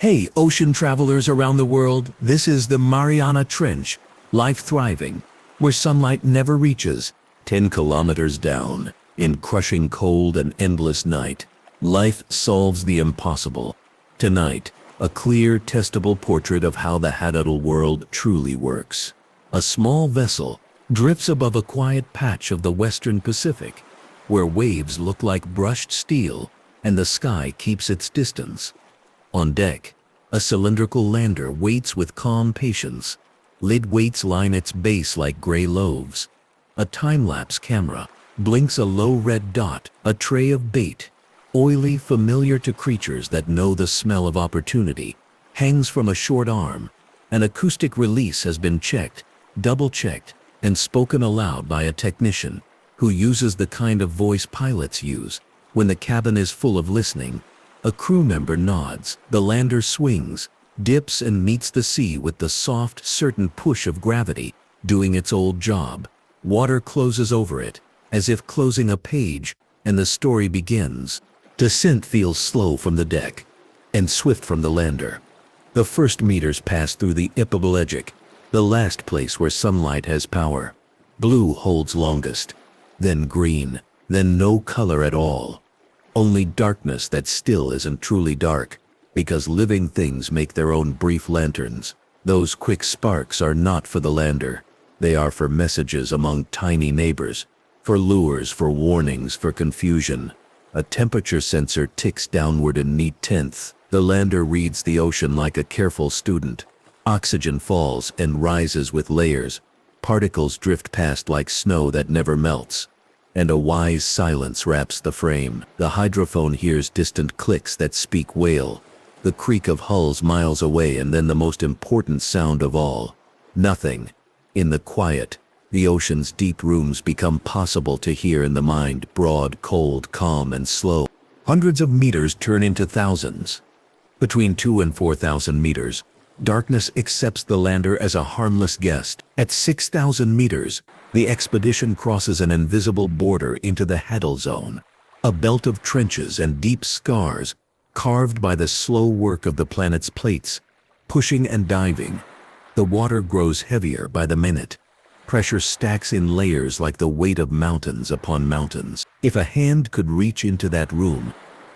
Hey, ocean travelers around the world, this is the Mariana Trench, life thriving, where sunlight never reaches. 10 kilometers down, in crushing cold and endless night, life solves the impossible. Tonight, a clear, testable portrait of how the habitable world truly works. A small vessel drifts above a quiet patch of the western Pacific, where waves look like brushed steel and the sky keeps its distance. On deck, a cylindrical lander waits with calm patience. Lid weights line its base like gray loaves. A time-lapse camera blinks a low red dot, a tray of bait, oily, familiar to creatures that know the smell of opportunity, hangs from a short arm. An acoustic release has been checked, double-checked, and spoken aloud by a technician who uses the kind of voice pilots use when the cabin is full of listening. A crew member nods, the lander swings, dips and meets the sea with the soft, certain push of gravity, doing its old job. Water closes over it, as if closing a page, and the story begins. Descent feels slow from the deck, and swift from the lander. The first meters pass through the epipelagic, the last place where sunlight has power. Blue holds longest, then green, then no color at all. Only darkness that still isn't truly dark, because living things make their own brief lanterns. Those quick sparks are not for the lander. They are for messages among tiny neighbors, for lures, for warnings, for confusion. A temperature sensor ticks downward in neat tenths. The lander reads the ocean like a careful student. Oxygen falls and rises with layers. Particles drift past like snow that never melts. And a wise silence wraps the frame. The hydrophone hears distant clicks that speak whale, the creak of hulls miles away, and then the most important sound of all. Nothing. In the quiet, the ocean's deep rooms become possible to hear in the mind, broad, cold, calm, and slow. Hundreds of meters turn into thousands. Between 2,000 and 4,000 meters, darkness accepts the lander as a harmless guest. At 6,000 meters, the expedition crosses an invisible border into the Haddle Zone, a belt of trenches and deep scars, carved by the slow work of the planet's plates, pushing and diving. The water grows heavier by the minute. Pressure stacks in layers like the weight of mountains upon mountains. If a hand could reach into that room,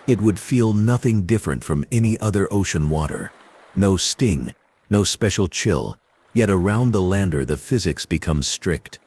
it would feel nothing different from any other ocean water. No sting, no special chill, yet around the lander the physics becomes strict.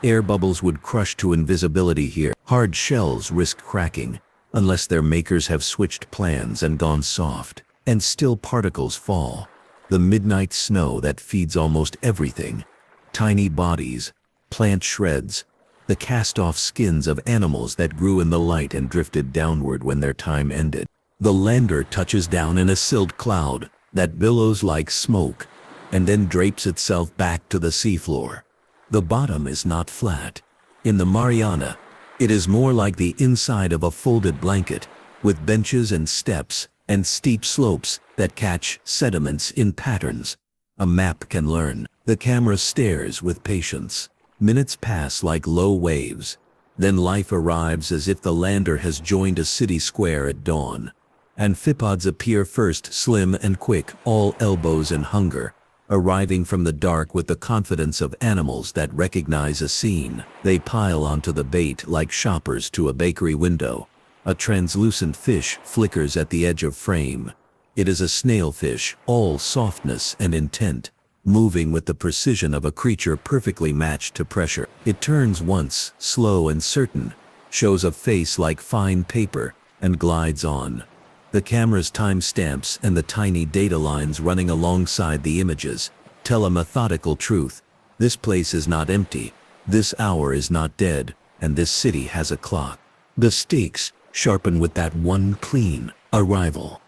Air bubbles would crush to invisibility here. Hard shells risk cracking, unless their makers have switched plans and gone soft. And still particles fall. The midnight snow that feeds almost everything. Tiny bodies, plant shreds, the cast-off skins of animals that grew in the light and drifted downward when their time ended. The lander touches down in a silt cloud that billows like smoke, and then drapes itself back to the seafloor. The bottom is not flat. In the Mariana, it is more like the inside of a folded blanket, with benches and steps and steep slopes that catch sediments in patterns. A map can learn. The camera stares with patience. Minutes pass like low waves. Then life arrives as if the lander has joined a city square at dawn. Amphipods appear first, slim and quick, all elbows and hunger, arriving from the dark with the confidence of animals that recognize a scene. They pile onto the bait like shoppers to a bakery window. A translucent fish flickers at the edge of frame. It is a snailfish, all softness and intent, moving with the precision of a creature perfectly matched to pressure. It turns once, slow and certain, shows a face like fine paper, and glides on. The camera's timestamps and the tiny data lines running alongside the images tell a methodical truth. This place is not empty, this hour is not dead, and this city has a clock. The stakes sharpen with that one clean arrival.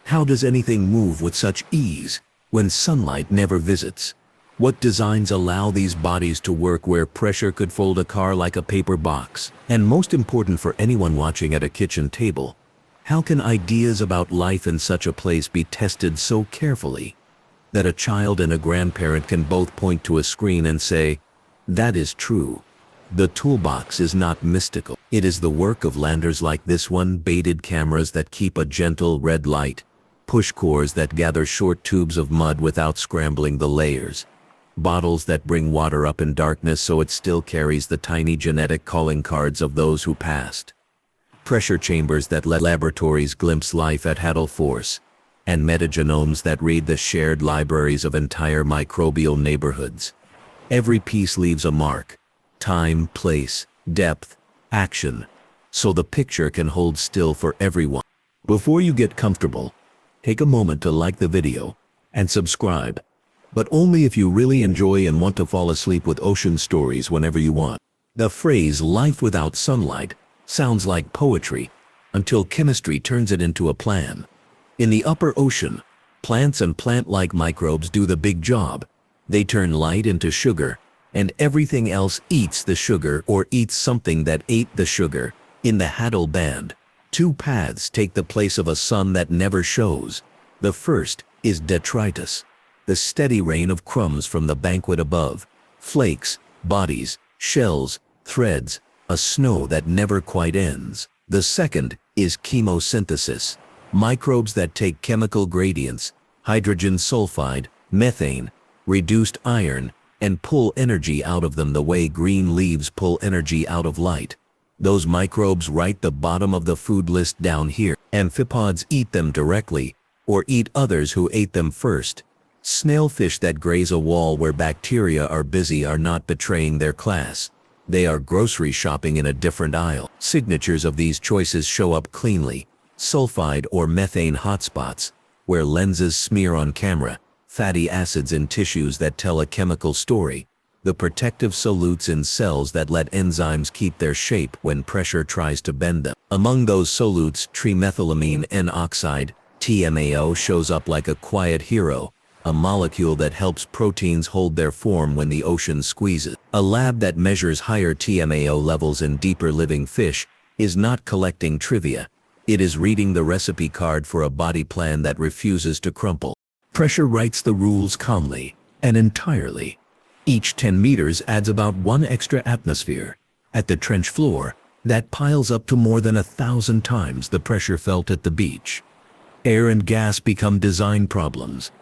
How does anything move with such ease when sunlight never visits? What designs allow these bodies to work where pressure could fold a car like a paper box? And most important for anyone watching at a kitchen table, how can ideas about life in such a place be tested so carefully that a child and a grandparent can both point to a screen and say, "That is true"? The toolbox is not mystical. It is the work of landers like this one, baited cameras that keep a gentle red light, push cores that gather short tubes of mud without scrambling the layers, bottles that bring water up in darkness so it still carries the tiny genetic calling cards of those who passed, pressure chambers that let laboratories glimpse life at Hadal force, and metagenomes that read the shared libraries of entire microbial neighborhoods. Every piece leaves a mark: time, place, depth, action, so the picture can hold still for everyone. Before you get comfortable, take a moment to like the video and subscribe, but only if you really enjoy and want to fall asleep with ocean stories whenever you want. The phrase "life without sunlight" sounds like poetry until chemistry turns it into a plan. In the upper ocean, plants and plant-like microbes do the big job. They turn light into sugar, and everything else eats the sugar or eats something that ate the sugar. In the Hadal band, two paths take the place of a sun that never shows. The first is detritus, the steady rain of crumbs from the banquet above, flakes, bodies, shells, threads, a snow that never quite ends. The second is chemosynthesis, microbes that take chemical gradients, hydrogen sulfide, methane, reduced iron, and pull energy out of them the way green leaves pull energy out of light. Those microbes write the bottom of the food list down here. Amphipods eat them directly, or eat others who ate them first. Snailfish that graze a wall where bacteria are busy are not betraying their class. They are grocery shopping in a different aisle. Signatures of these choices show up cleanly: sulfide or methane hotspots, where lenses smear on camera, fatty acids in tissues that tell a chemical story, the protective solutes in cells that let enzymes keep their shape when pressure tries to bend them. Among those solutes, trimethylamine N-oxide, TMAO, shows up like a quiet hero, a molecule that helps proteins hold their form when the ocean squeezes. A lab that measures higher TMAO levels in deeper living fish is not collecting trivia. It is reading the recipe card for a body plan that refuses to crumple. Pressure writes the rules calmly and entirely. Each 10 meters adds about 1 extra atmosphere. At the trench floor, that piles up to more than 1,000 times the pressure felt at the beach. Air and gas become design problems.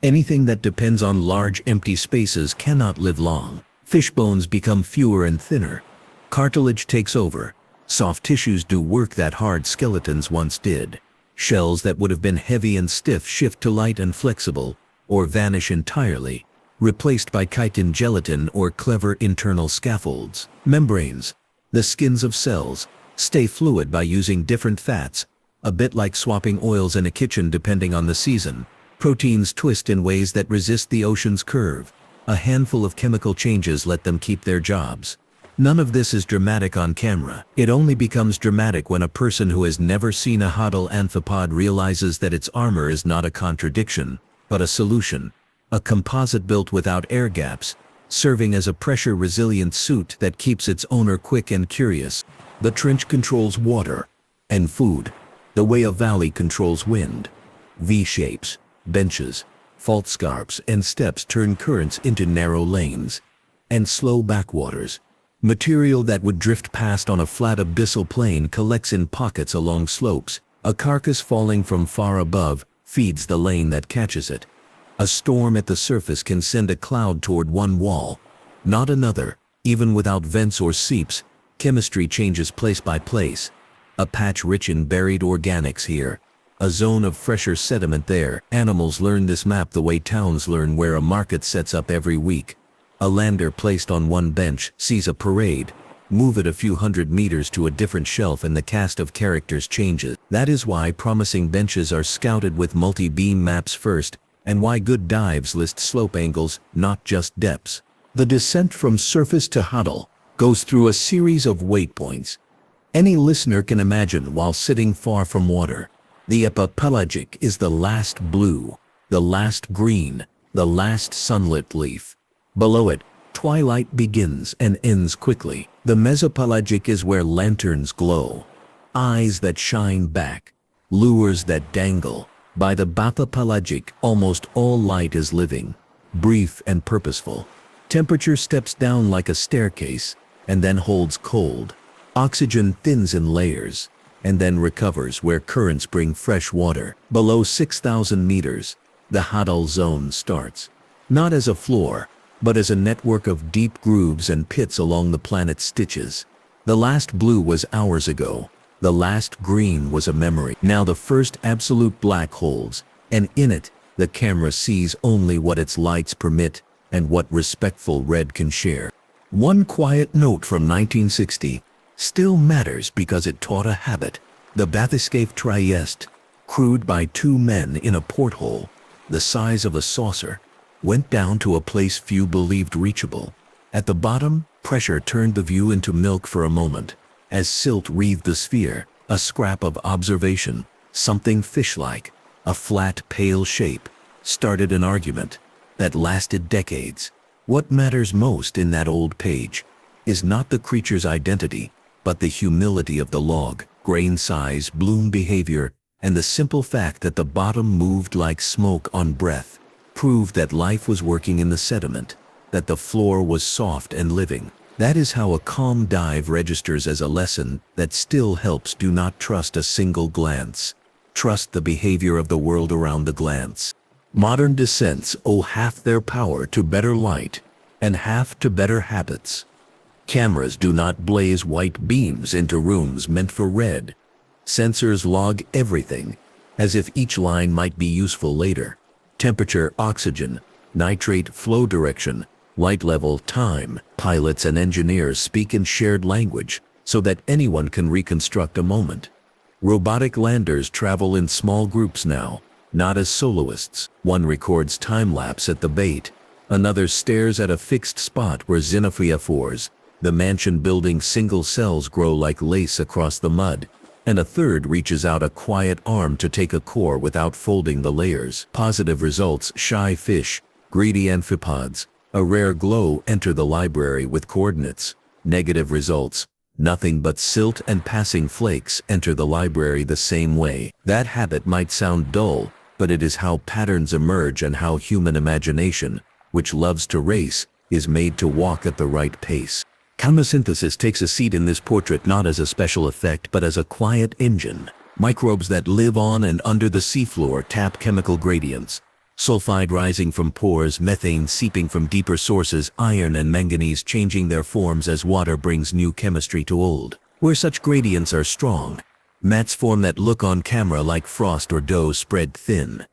Anything that depends on large empty spaces cannot live long. Fish bones become fewer and thinner. Cartilage takes over. Soft tissues do work that hard skeletons once did. Shells that would have been heavy and stiff shift to light and flexible, or vanish entirely, replaced by chitin gelatin or clever internal scaffolds. Membranes, the skins of cells, stay fluid by using different fats, a bit like swapping oils in a kitchen depending on the season. Proteins twist in ways that resist the ocean's curve. A handful of chemical changes let them keep their jobs. None of this is dramatic on camera. It only becomes dramatic when a person who has never seen a Hadal amphipod realizes that its armor is not a contradiction, but a solution. A composite built without air gaps, serving as a pressure-resilient suit that keeps its owner quick and curious. The trench controls water and food, the way a valley controls wind. V-shapes, benches, fault scarps, and steps turn currents into narrow lanes and slow backwaters. Material that would drift past on a flat abyssal plain collects in pockets along slopes. A carcass falling from far above feeds the lane that catches it. A storm at the surface can send a cloud toward one wall, not another. Even without vents or seeps, chemistry changes place by place. A patch rich in buried organics here, a zone of fresher sediment there. Animals learn this map the way towns learn where a market sets up every week. A lander placed on one bench sees a parade. Move it a few hundred meters to a different shelf and the cast of characters changes. That is why promising benches are scouted with multi-beam maps first, and why good dives list slope angles, not just depths. The descent from surface to Hadal goes through a series of waypoints. Any listener can imagine while sitting far from water. The epipelagic is the last blue, the last green, the last sunlit leaf. Below it, twilight begins and ends quickly. The mesopelagic is where lanterns glow, eyes that shine back, lures that dangle. By the bathypelagic, almost all light is living, brief and purposeful. Temperature steps down like a staircase, and then holds cold. Oxygen thins in layers. and then recovers where currents bring fresh water. Below 6,000 meters, the Hadal zone starts, not as a floor, but as a network of deep grooves and pits along the planet's stitches. The last blue was hours ago. The last green was a memory. Now the first absolute black holes, and in it, the camera sees only what its lights permit and what respectful red can share. One quiet note from 1960 still matters because it taught a habit. The bathyscaphe Trieste, crewed by two men in a porthole, the size of a saucer, went down to a place few believed reachable. At the bottom, pressure turned the view into milk for a moment. As silt wreathed the sphere, a scrap of observation, something fish-like, a flat, pale shape, started an argument that lasted decades. What matters most in that old page is not the creature's identity, but the humility of the log, grain size, bloom behavior, and the simple fact that the bottom moved like smoke on breath proved that life was working in the sediment, that the floor was soft and living. That is how a calm dive registers as a lesson that still helps. Do not trust a single glance. Trust the behavior of the world around the glance. Modern descents owe half their power to better light and half to better habits. Cameras do not blaze white beams into rooms meant for red. Sensors log everything, as if each line might be useful later. Temperature, oxygen, nitrate flow direction, light level, time. Pilots and engineers speak in shared language so that anyone can reconstruct a moment. Robotic landers travel in small groups now, not as soloists. One records time-lapse at the bait, another stares at a fixed spot where xenophyophores, the mansion-building single cells, grow like lace across the mud, and a third reaches out a quiet arm to take a core without folding the layers. Positive results: shy fish, greedy amphipods, a rare glow enter the library with coordinates. Negative results: nothing but silt and passing flakes enter the library the same way. That habit might sound dull, but it is how patterns emerge and how human imagination, which loves to race, is made to walk at the right pace. Chemosynthesis takes a seat in this portrait not as a special effect but as a quiet engine. Microbes that live on and under the seafloor tap chemical gradients. Sulfide rising from pores, methane seeping from deeper sources, iron and manganese changing their forms as water brings new chemistry to old. Where such gradients are strong, mats form that look on camera like frost or dough spread thin.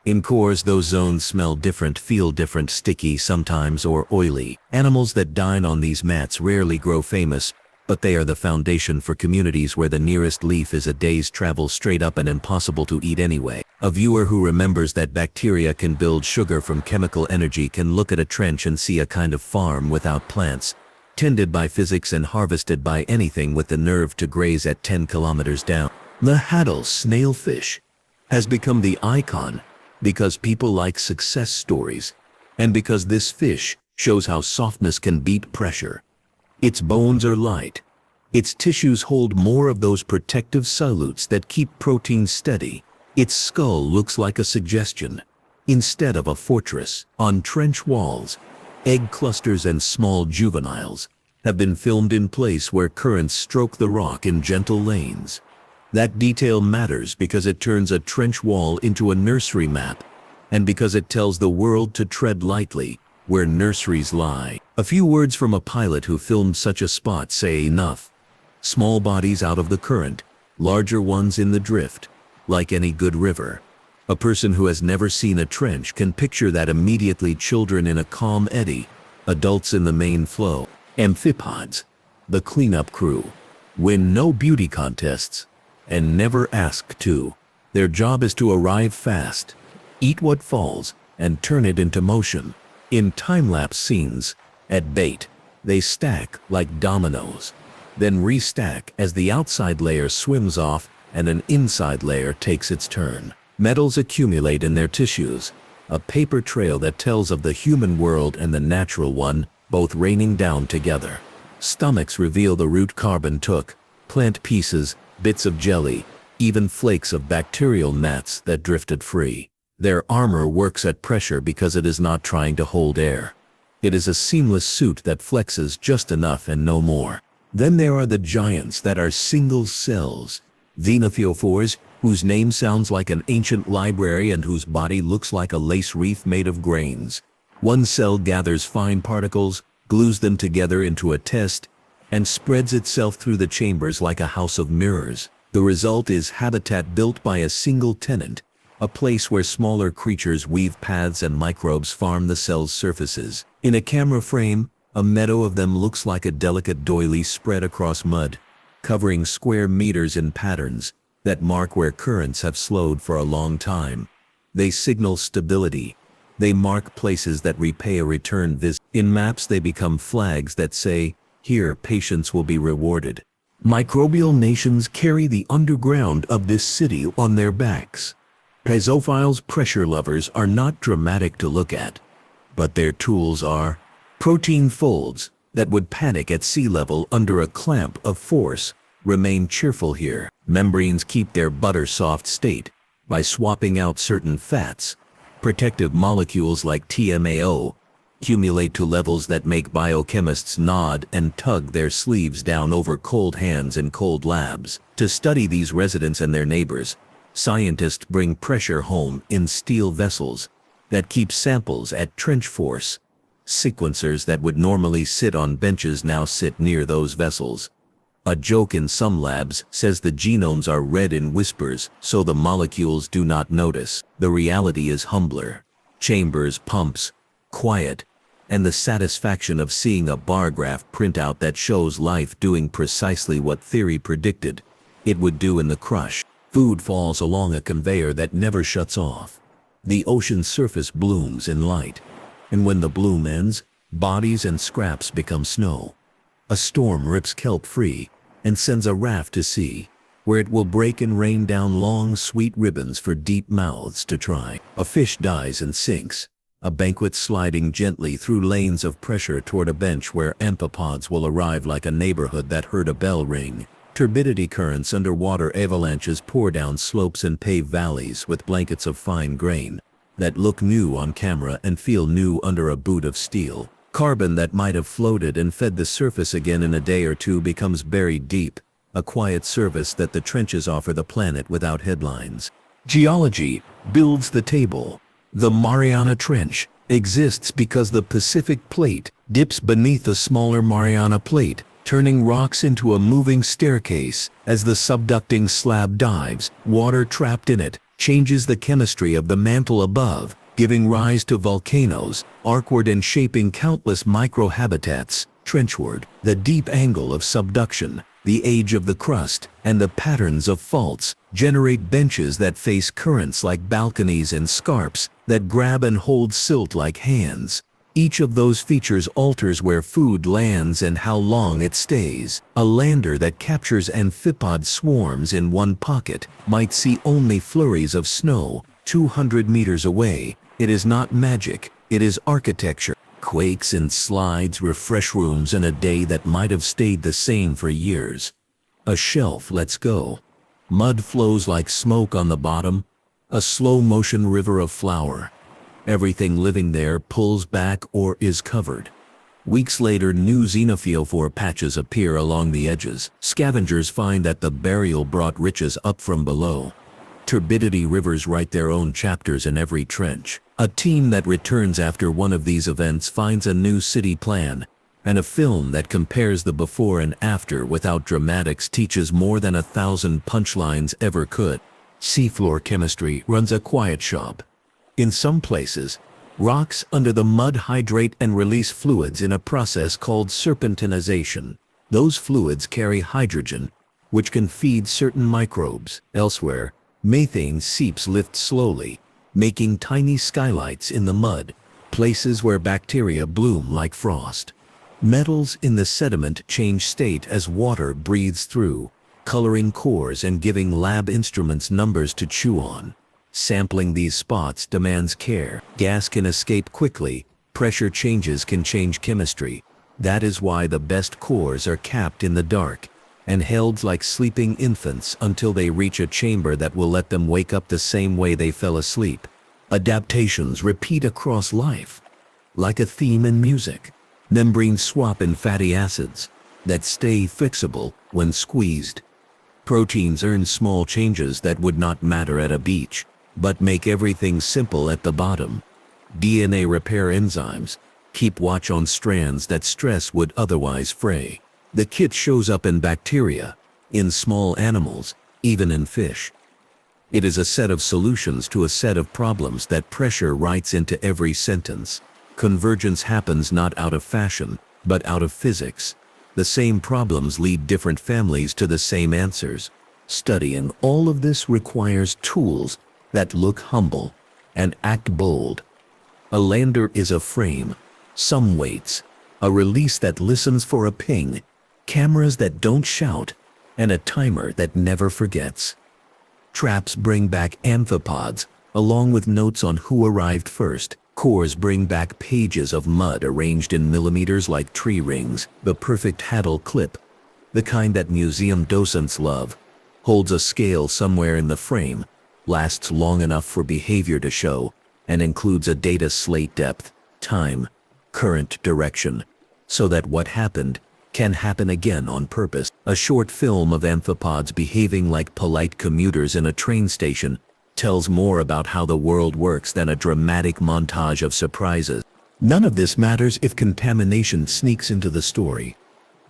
In cores, those zones smell different, feel different, sticky sometimes or oily. Animals that dine on these mats rarely grow famous, but they are the foundation for communities where the nearest leaf is a day's travel straight up and impossible to eat anyway. A viewer who remembers that bacteria can build sugar from chemical energy can look at a trench and see a kind of farm without plants, tended by physics and harvested by anything with the nerve to graze at 10 kilometers down. The Hadal snailfish has become the icon because people like success stories, and because this fish shows how softness can beat pressure. Its bones are light. Its tissues hold more of those protective solutes that keep proteins steady. Its skull looks like a suggestion, instead of a fortress. On trench walls, egg clusters and small juveniles have been filmed in place where currents stroke the rock in gentle lanes. That detail matters because it turns a trench wall into a nursery map, and because it tells the world to tread lightly where nurseries lie. A few words from a pilot who filmed such a spot say enough. Small bodies out of the current, larger ones in the drift, like any good river. A person who has never seen a trench can picture that immediately. Children in a calm eddy, adults in the main flow. Amphipods, the cleanup crew, win no beauty contests and never ask to. Their job is to arrive fast, eat what falls, and turn it into motion. In time-lapse scenes, at bait, they stack like dominoes, then restack as the outside layer swims off and an inside layer takes its turn. Metals accumulate in their tissues, a paper trail that tells of the human world and the natural one, both raining down together. Stomachs reveal the root carbon took, plant pieces, bits of jelly, even flakes of bacterial gnats that drifted free. Their armor works at pressure because it is not trying to hold air. It is a seamless suit that flexes just enough and no more. Then there are the giants that are single cells, Xenophyophores, whose name sounds like an ancient library and whose body looks like a lace wreath made of grains. One cell gathers fine particles, glues them together into a test, and spreads itself through the chambers like a house of mirrors. The result is habitat built by a single tenant, a place where smaller creatures weave paths and microbes farm the cell's surfaces. In a camera frame, a meadow of them looks like a delicate doily spread across mud, covering square meters in patterns that mark where currents have slowed for a long time. They signal stability. They mark places that repay a return visit. In maps they become flags that say, "Here patience will be rewarded." Microbial nations carry the underground of this city on their backs. Pezophiles, pressure lovers, are not dramatic to look at, but their tools are protein folds that would panic at sea level under a clamp of force remain cheerful here. Membranes keep their butter-soft state by swapping out certain fats. Protective molecules like TMAO accumulate to levels that make biochemists nod and tug their sleeves down over cold hands in cold labs. To study these residents and their neighbors, scientists bring pressure home in steel vessels that keep samples at trench force. Sequencers that would normally sit on benches now sit near those vessels. A joke in some labs says the genomes are read in whispers so the molecules do not notice. The reality is humbler. Chambers, pumps, quiet, and the satisfaction of seeing a bar graph printout that shows life doing precisely what theory predicted it would do in the crush. Food falls along a conveyor that never shuts off. The ocean surface blooms in light, and when the bloom ends, bodies and scraps become snow. A storm rips kelp free and sends a raft to sea, where it will break and rain down long, sweet ribbons for deep mouths to try. A fish dies and sinks, a banquet sliding gently through lanes of pressure toward a bench where amphipods will arrive like a neighborhood that heard a bell ring. Turbidity currents underwater avalanches pour down slopes and pave valleys with blankets of fine grain that look new on camera and feel new under a boot of steel. Carbon that might have floated and fed the surface again in a day or two becomes buried deep, a quiet service that the trenches offer the planet without headlines. Geology builds the table. The Mariana Trench exists because the Pacific Plate dips beneath a smaller Mariana Plate, turning rocks into a moving staircase. As the subducting slab dives, water trapped in it changes the chemistry of the mantle above, giving rise to volcanoes, arcward and shaping countless microhabitats. Trenchward, the deep angle of subduction, the age of the crust, and the patterns of faults generate benches that face currents like balconies and scarps that grab and hold silt like hands. Each of those features alters where food lands and how long it stays. A lander that captures amphipod swarms in one pocket might see only flurries of snow 200 meters away. It is not magic, it is architecture. Quakes and slides refresh rooms in a day that might have stayed the same for years. A shelf lets go. Mud flows like smoke on the bottom, a slow-motion river of flour. Everything living there pulls back or is covered. Weeks later, new xenophyophore patches appear along the edges. Scavengers find that the burial brought riches up from below. Turbidity rivers write their own chapters in every trench. A team that returns after one of these events finds a new city plan, and a film that compares the before and after without dramatics teaches more than 1,000 punchlines ever could. Seafloor chemistry runs a quiet shop. In some places, rocks under the mud hydrate and release fluids in a process called serpentinization. Those fluids carry hydrogen, which can feed certain microbes. Elsewhere, methane seeps lift slowly, making tiny skylights in the mud, places where bacteria bloom like frost. Metals in the sediment change state as water breathes through, coloring cores and giving lab instruments numbers to chew on. Sampling these spots demands care. Gas can escape quickly, pressure changes can change chemistry. That is why the best cores are capped in the dark and held like sleeping infants until they reach a chamber that will let them wake up the same way they fell asleep. Adaptations repeat across life, like a theme in music. Membranes swap in fatty acids that stay fixable when squeezed. Proteins earn small changes that would not matter at a beach, but make everything simple at the bottom. DNA repair enzymes keep watch on strands that stress would otherwise fray. The kit shows up in bacteria, in small animals, even in fish. It is a set of solutions to a set of problems that pressure writes into every sentence. Convergence happens not out of fashion, but out of physics. The same problems lead different families to the same answers. Studying all of this requires tools that look humble and act bold. A lander is a frame, some weights, a release that listens for a ping, cameras that don't shout, and a timer that never forgets. Traps bring back amphipods, along with notes on who arrived first. Cores bring back pages of mud arranged in millimeters like tree rings. The perfect Haddle clip, the kind that museum docents love, holds a scale somewhere in the frame, lasts long enough for behavior to show, and includes a data slate depth, time, current direction, so that what happened can happen again on purpose. A short film of amphipods behaving like polite commuters in a train station tells more about how the world works than a dramatic montage of surprises. None of this matters if contamination sneaks into the story.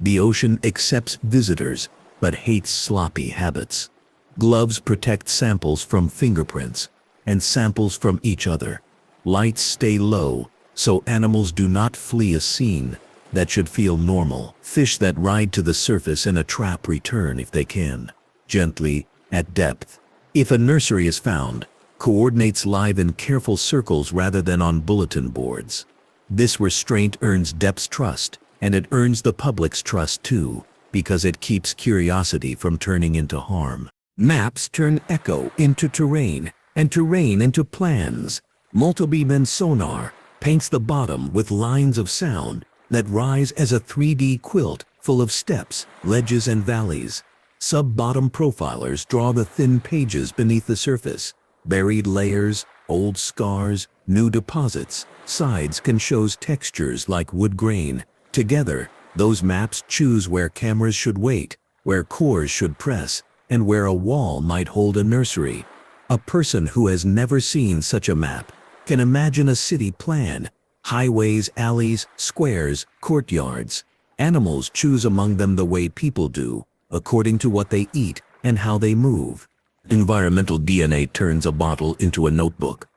The ocean accepts visitors, but hates sloppy habits. Gloves protect samples from fingerprints, and samples from each other. Lights stay low, so animals do not flee a scene that should feel normal. Fish that ride to the surface in a trap return if they can, gently, at depth. If a nursery is found, coordinates live in careful circles rather than on bulletin boards. This restraint earns depth's trust, and it earns the public's trust too, because it keeps curiosity from turning into harm. Maps turn echo into terrain, and terrain into plans. Multibeam and sonar paints the bottom with lines of sound that rise as a 3D quilt full of steps, ledges, and valleys. Sub-bottom profilers draw the thin pages beneath the surface. Buried layers, old scars, new deposits. Sides can show textures like wood grain. Together, those maps choose where cameras should wait, where cores should press, and where a wall might hold a nursery. A person who has never seen such a map can imagine a city plan. Highways, alleys, squares, courtyards. Animals choose among them the way people do, according to what they eat and how they move. Environmental DNA turns a bottle into a notebook.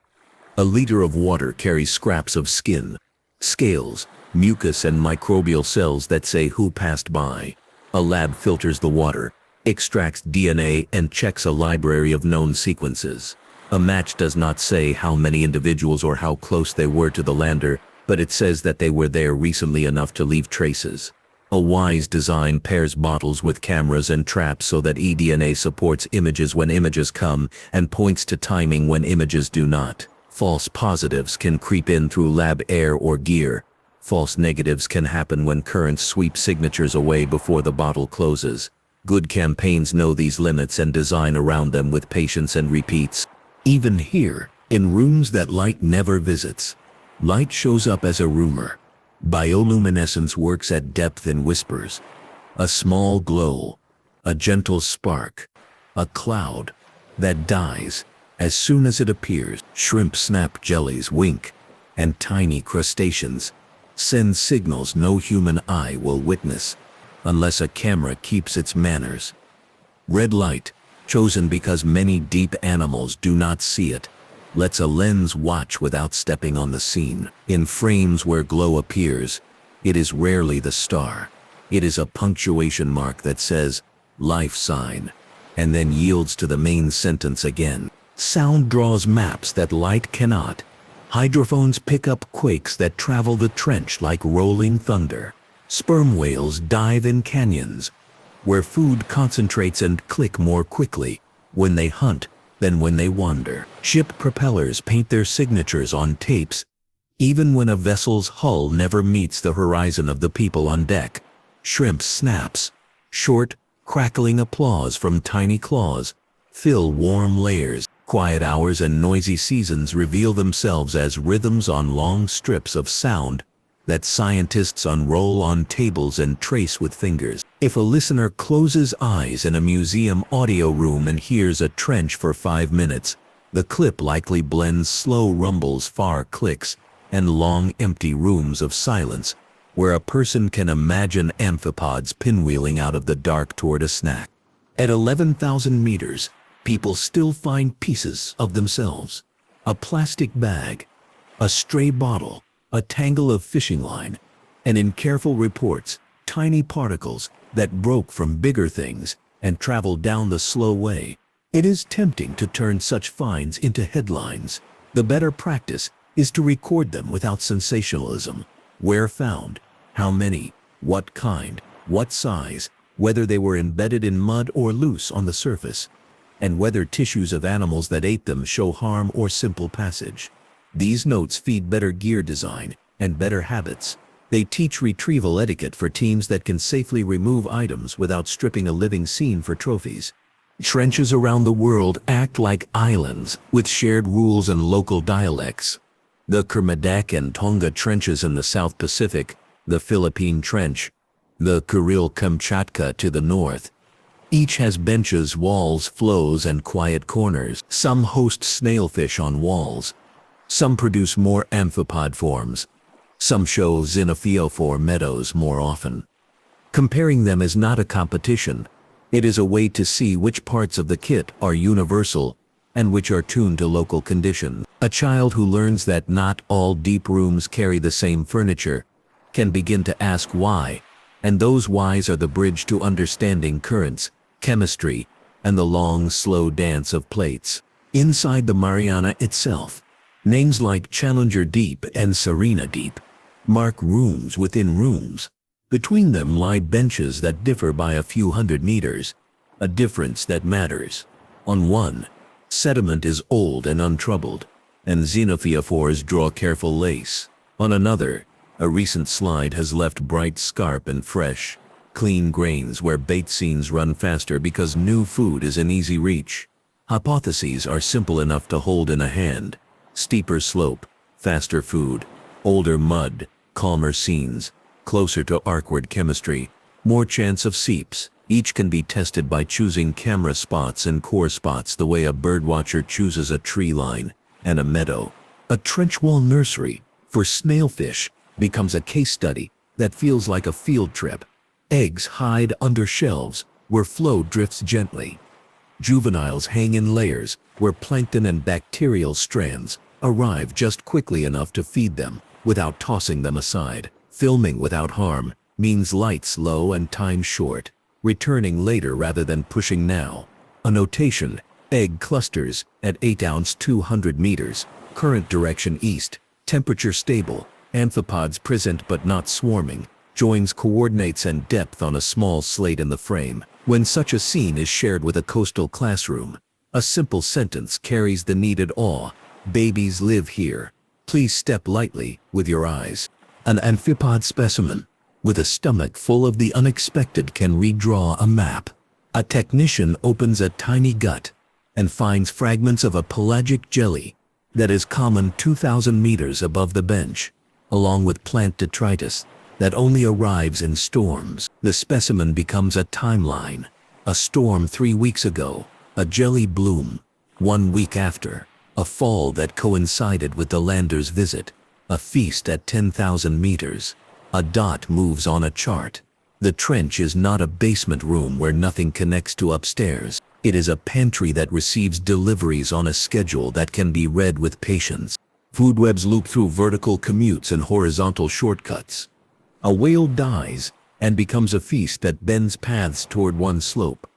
A liter of water carries scraps of skin, scales, mucus, and microbial cells that say who passed by. A lab filters the water, extracts DNA, and checks a library of known sequences. A match does not say how many individuals or how close they were to the lander, but it says that they were there recently enough to leave traces. A wise design pairs bottles with cameras and traps so that eDNA supports images when images come and points to timing when images do not. False positives can creep in through lab air or gear. False negatives can happen when currents sweep signatures away before the bottle closes. Good campaigns know these limits and design around them with patience and repeats. Even here, in rooms that light never visits, light shows up as a rumor. Bioluminescence works at depth in whispers. A small glow, a gentle spark, a cloud that dies as soon as it appears. Shrimp snap, jellies wink, and tiny crustaceans send signals no human eye will witness unless a camera keeps its manners. Red light, chosen because many deep animals do not see it, lets a lens watch without stepping on the scene. In frames where glow appears, it is rarely the star. It is a punctuation mark that says, life sign, and then yields to the main sentence again. Sound draws maps that light cannot. Hydrophones pick up quakes that travel the trench like rolling thunder. Sperm whales dive in canyons, where food concentrates and click more quickly when they hunt than when they wander. Ship propellers paint their signatures on tapes, even when a vessel's hull never meets the horizon of the people on deck. Shrimp snaps, short, crackling applause from tiny claws, fill warm layers. Quiet hours and noisy seasons reveal themselves as rhythms on long strips of sound that scientists unroll on tables and trace with fingers. If a listener closes eyes in a museum audio room and hears a trench for 5 minutes, the clip likely blends slow rumbles, far clicks, and long empty rooms of silence, where a person can imagine amphipods pinwheeling out of the dark toward a snack. At 11,000 meters, people still find pieces of themselves. A plastic bag, a stray bottle, a tangle of fishing line, and in careful reports, tiny particles that broke from bigger things and traveled down the slow way. It is tempting to turn such finds into headlines. The better practice is to record them without sensationalism. Where found, how many, what kind, what size, whether they were embedded in mud or loose on the surface, and whether tissues of animals that ate them show harm or simple passage. These notes feed better gear design and better habits. They teach retrieval etiquette for teams that can safely remove items without stripping a living scene for trophies. Trenches around the world act like islands with shared rules and local dialects. The Kermadec and Tonga trenches in the South Pacific, the Philippine Trench, the Kuril-Kamchatka to the north. Each has benches, walls, flows, and quiet corners. Some host snailfish on walls. Some produce more amphipod forms. Some show xenophyophore meadows more often. Comparing them is not a competition. It is a way to see which parts of the kit are universal and which are tuned to local conditions. A child who learns that not all deep rooms carry the same furniture can begin to ask why, and those whys are the bridge to understanding currents, chemistry, and the long, slow dance of plates. Inside the Mariana itself, names like Challenger Deep and Serena Deep mark rooms within rooms. Between them lie benches that differ by a few hundred meters, a difference that matters. On one, sediment is old and untroubled, and xenophyophores draw careful lace. On another, a recent slide has left bright scarp and fresh, clean grains where bait scenes run faster because new food is in easy reach. Hypotheses are simple enough to hold in a hand. Steeper slope, faster food, older mud, calmer scenes, closer to arcward chemistry, more chance of seeps. Each can be tested by choosing camera spots and core spots the way a birdwatcher chooses a tree line and a meadow. A trench wall nursery for snailfish becomes a case study that feels like a field trip. Eggs hide under shelves where flow drifts gently. Juveniles hang in layers where plankton and bacterial strands arrive just quickly enough to feed them without tossing them aside. Filming without harm means lights low and time short, returning later rather than pushing now. A notation, egg clusters at 8 ounce 200 meters, current direction east, temperature stable, amphipods present but not swarming, joins coordinates and depth on a small slate in the frame. When such a scene is shared with a coastal classroom, a simple sentence carries the needed awe. Babies live here. Please step lightly with your eyes. An amphipod specimen with a stomach full of the unexpected can redraw a map. A technician opens a tiny gut and finds fragments of a pelagic jelly that is common 2,000 meters above the bench, along with plant detritus that only arrives in storms. The specimen becomes a timeline. A storm 3 weeks ago, a jelly bloom 1 week after, a fall that coincided with the lander's visit, a feast at 10,000 meters. A dot moves on a chart. The trench is not a basement room where nothing connects to upstairs. It is a pantry that receives deliveries on a schedule that can be read with patience. Food webs loop through vertical commutes and horizontal shortcuts. A whale dies and becomes a feast that bends paths toward one slope.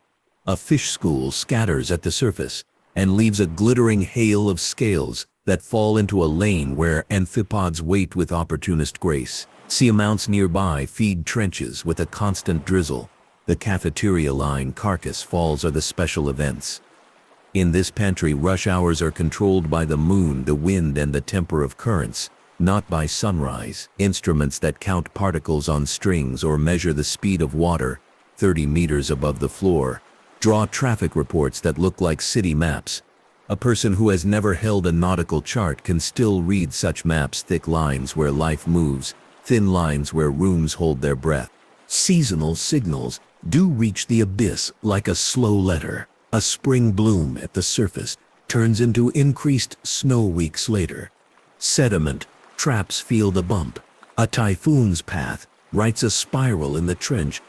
A fish school scatters at the surface and leaves a glittering hail of scales that fall into a lane where amphipods wait with opportunist grace. Seamounts nearby feed trenches with a constant drizzle. The cafeteria line carcass falls are the special events. In this pantry, rush hours are controlled by the moon, the wind, and the temper of currents, not by sunrise. Instruments that count particles on strings or measure the speed of water 30 meters above the floor draw traffic reports that look like city maps. A person who has never held a nautical chart can still read such maps: thick lines where life moves, thin lines where rooms hold their breath. Seasonal signals do reach the abyss like a slow letter. A spring bloom at the surface turns into increased snow weeks later. Sediment traps feel the bump. A typhoon's path writes a spiral in the trench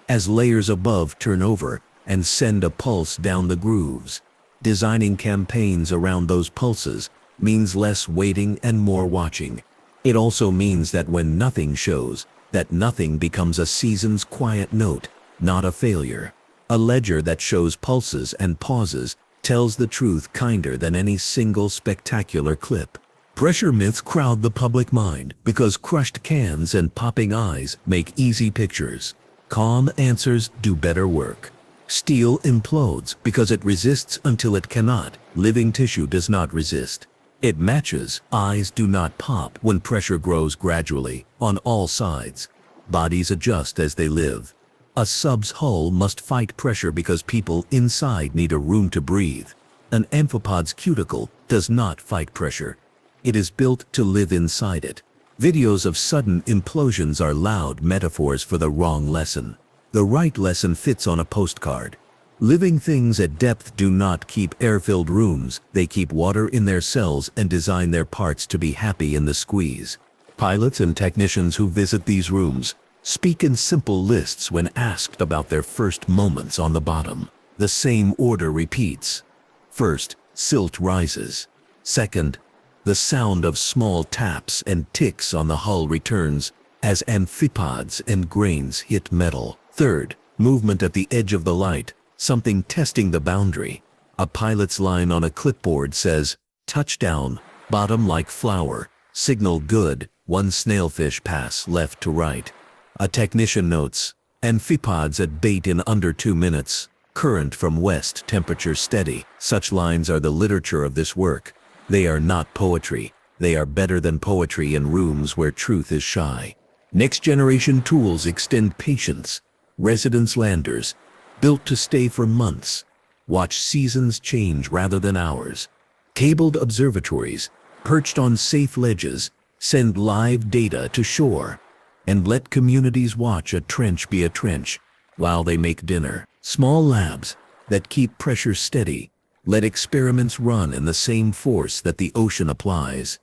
as layers above turn over and send a pulse down the grooves. Designing campaigns around those pulses means less waiting and more watching. It also means that when nothing shows, that nothing becomes a season's quiet note, not a failure. A ledger that shows pulses and pauses tells the truth kinder than any single spectacular clip. Pressure myths crowd the public mind because crushed cans and popping eyes make easy pictures. Calm answers do better work. Steel implodes because it resists until it cannot. Living tissue does not resist. It matches. Eyes do not pop when pressure grows gradually, on all sides. Bodies adjust as they live. A sub's hull must fight pressure because people inside need a room to breathe. An amphipod's cuticle does not fight pressure. It is built to live inside it. Videos of sudden implosions are loud metaphors for the wrong lesson. The right lesson fits on a postcard. Living things at depth do not keep air-filled rooms, they keep water in their cells and design their parts to be happy in the squeeze. Pilots and technicians who visit these rooms speak in simple lists when asked about their first moments on the bottom. The same order repeats. First, silt rises. Second, the sound of small taps and ticks on the hull returns as amphipods and grains hit metal. Third, movement at the edge of the light, something testing the boundary. A pilot's line on a clipboard says, "Touchdown, bottom like flour, signal good, one snailfish pass left to right." A technician notes, "Amphipods at bait in under 2 minutes, current from west, temperature steady." Such lines are the literature of this work. They are not poetry. They are better than poetry in rooms where truth is shy. Next generation tools extend patience. Residence landers, built to stay for months. Watch seasons change rather than hours. Cabled observatories, perched on safe ledges, send live data to shore. And let communities watch a trench be a trench while they make dinner. Small labs that keep pressure steady. Let experiments run in the same force that the ocean applies.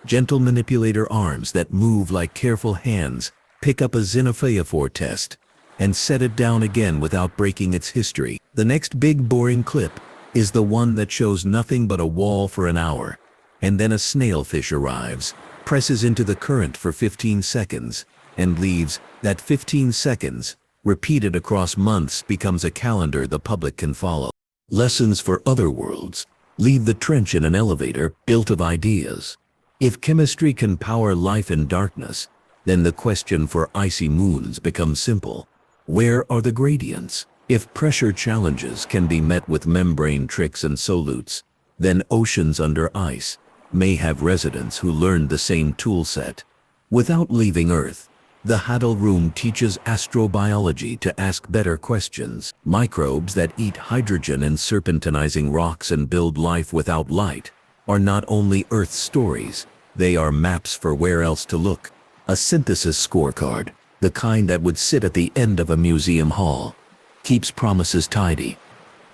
Gentle manipulator arms that move like careful hands pick up a xenophyophore test and set it down again without breaking its history. The next big boring clip is the one that shows nothing but a wall for an hour, and then a snailfish arrives, presses into the current for 15 seconds, and leaves. That 15 seconds, repeated across months, becomes a calendar the public can follow. Lessons for other worlds. Leave the trench in an elevator built of ideas. If chemistry can power life in darkness, then the question for icy moons becomes simple. Where are the gradients? If pressure challenges can be met with membrane tricks and solutes, then oceans under ice may have residents who learned the same tool set. Without leaving Earth, the Huddle Room teaches astrobiology to ask better questions. Microbes that eat hydrogen and serpentinizing rocks and build life without light are not only Earth's stories, they are maps for where else to look. A synthesis scorecard, the kind that would sit at the end of a museum hall, keeps promises tidy.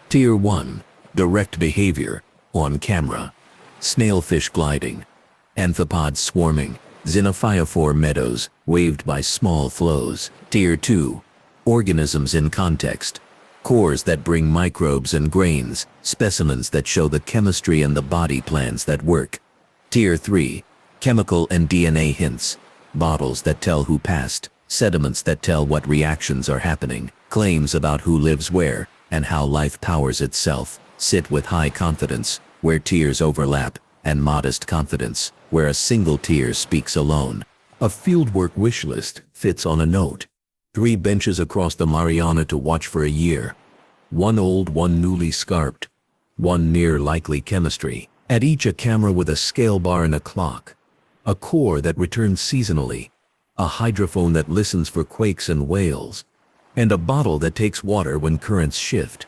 Tier 1, direct behavior, on camera. Snailfish gliding, amphipods swarming, xenophyophore meadows waved by small flows. Tier 2, organisms in context. Cores that bring microbes and grains, specimens that show the chemistry and the body plans that work. Tier 3, chemical and DNA hints. Bottles that tell who passed, sediments that tell what reactions are happening, claims about who lives where, and how life powers itself. Sit with high confidence, where tiers overlap, and modest confidence, where a single tier speaks alone. A fieldwork wish list fits on a note. 3 benches across the Mariana to watch for a year. 1 old, 1 newly scarped. 1 near likely chemistry. At each a camera with a scale bar and a clock. A core that returns seasonally. A hydrophone that listens for quakes and whales. And a bottle that takes water when currents shift.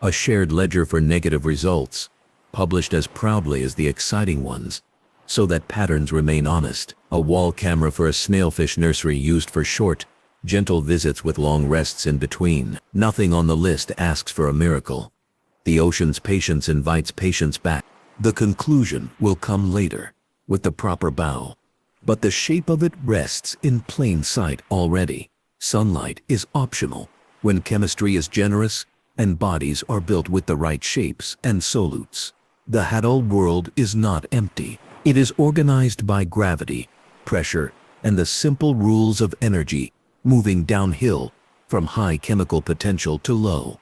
A shared ledger for negative results, published as proudly as the exciting ones, so that patterns remain honest. A wall camera for a snailfish nursery used for short, gentle visits with long rests in between. Nothing on the list asks for a miracle. The ocean's patience invites patience back. The conclusion will come later, with the proper bow. But the shape of it rests in plain sight already. Sunlight is optional when chemistry is generous and bodies are built with the right shapes and solutes. The Hadal world is not empty. It is organized by gravity, pressure, and the simple rules of energy, moving downhill from high chemical potential to low.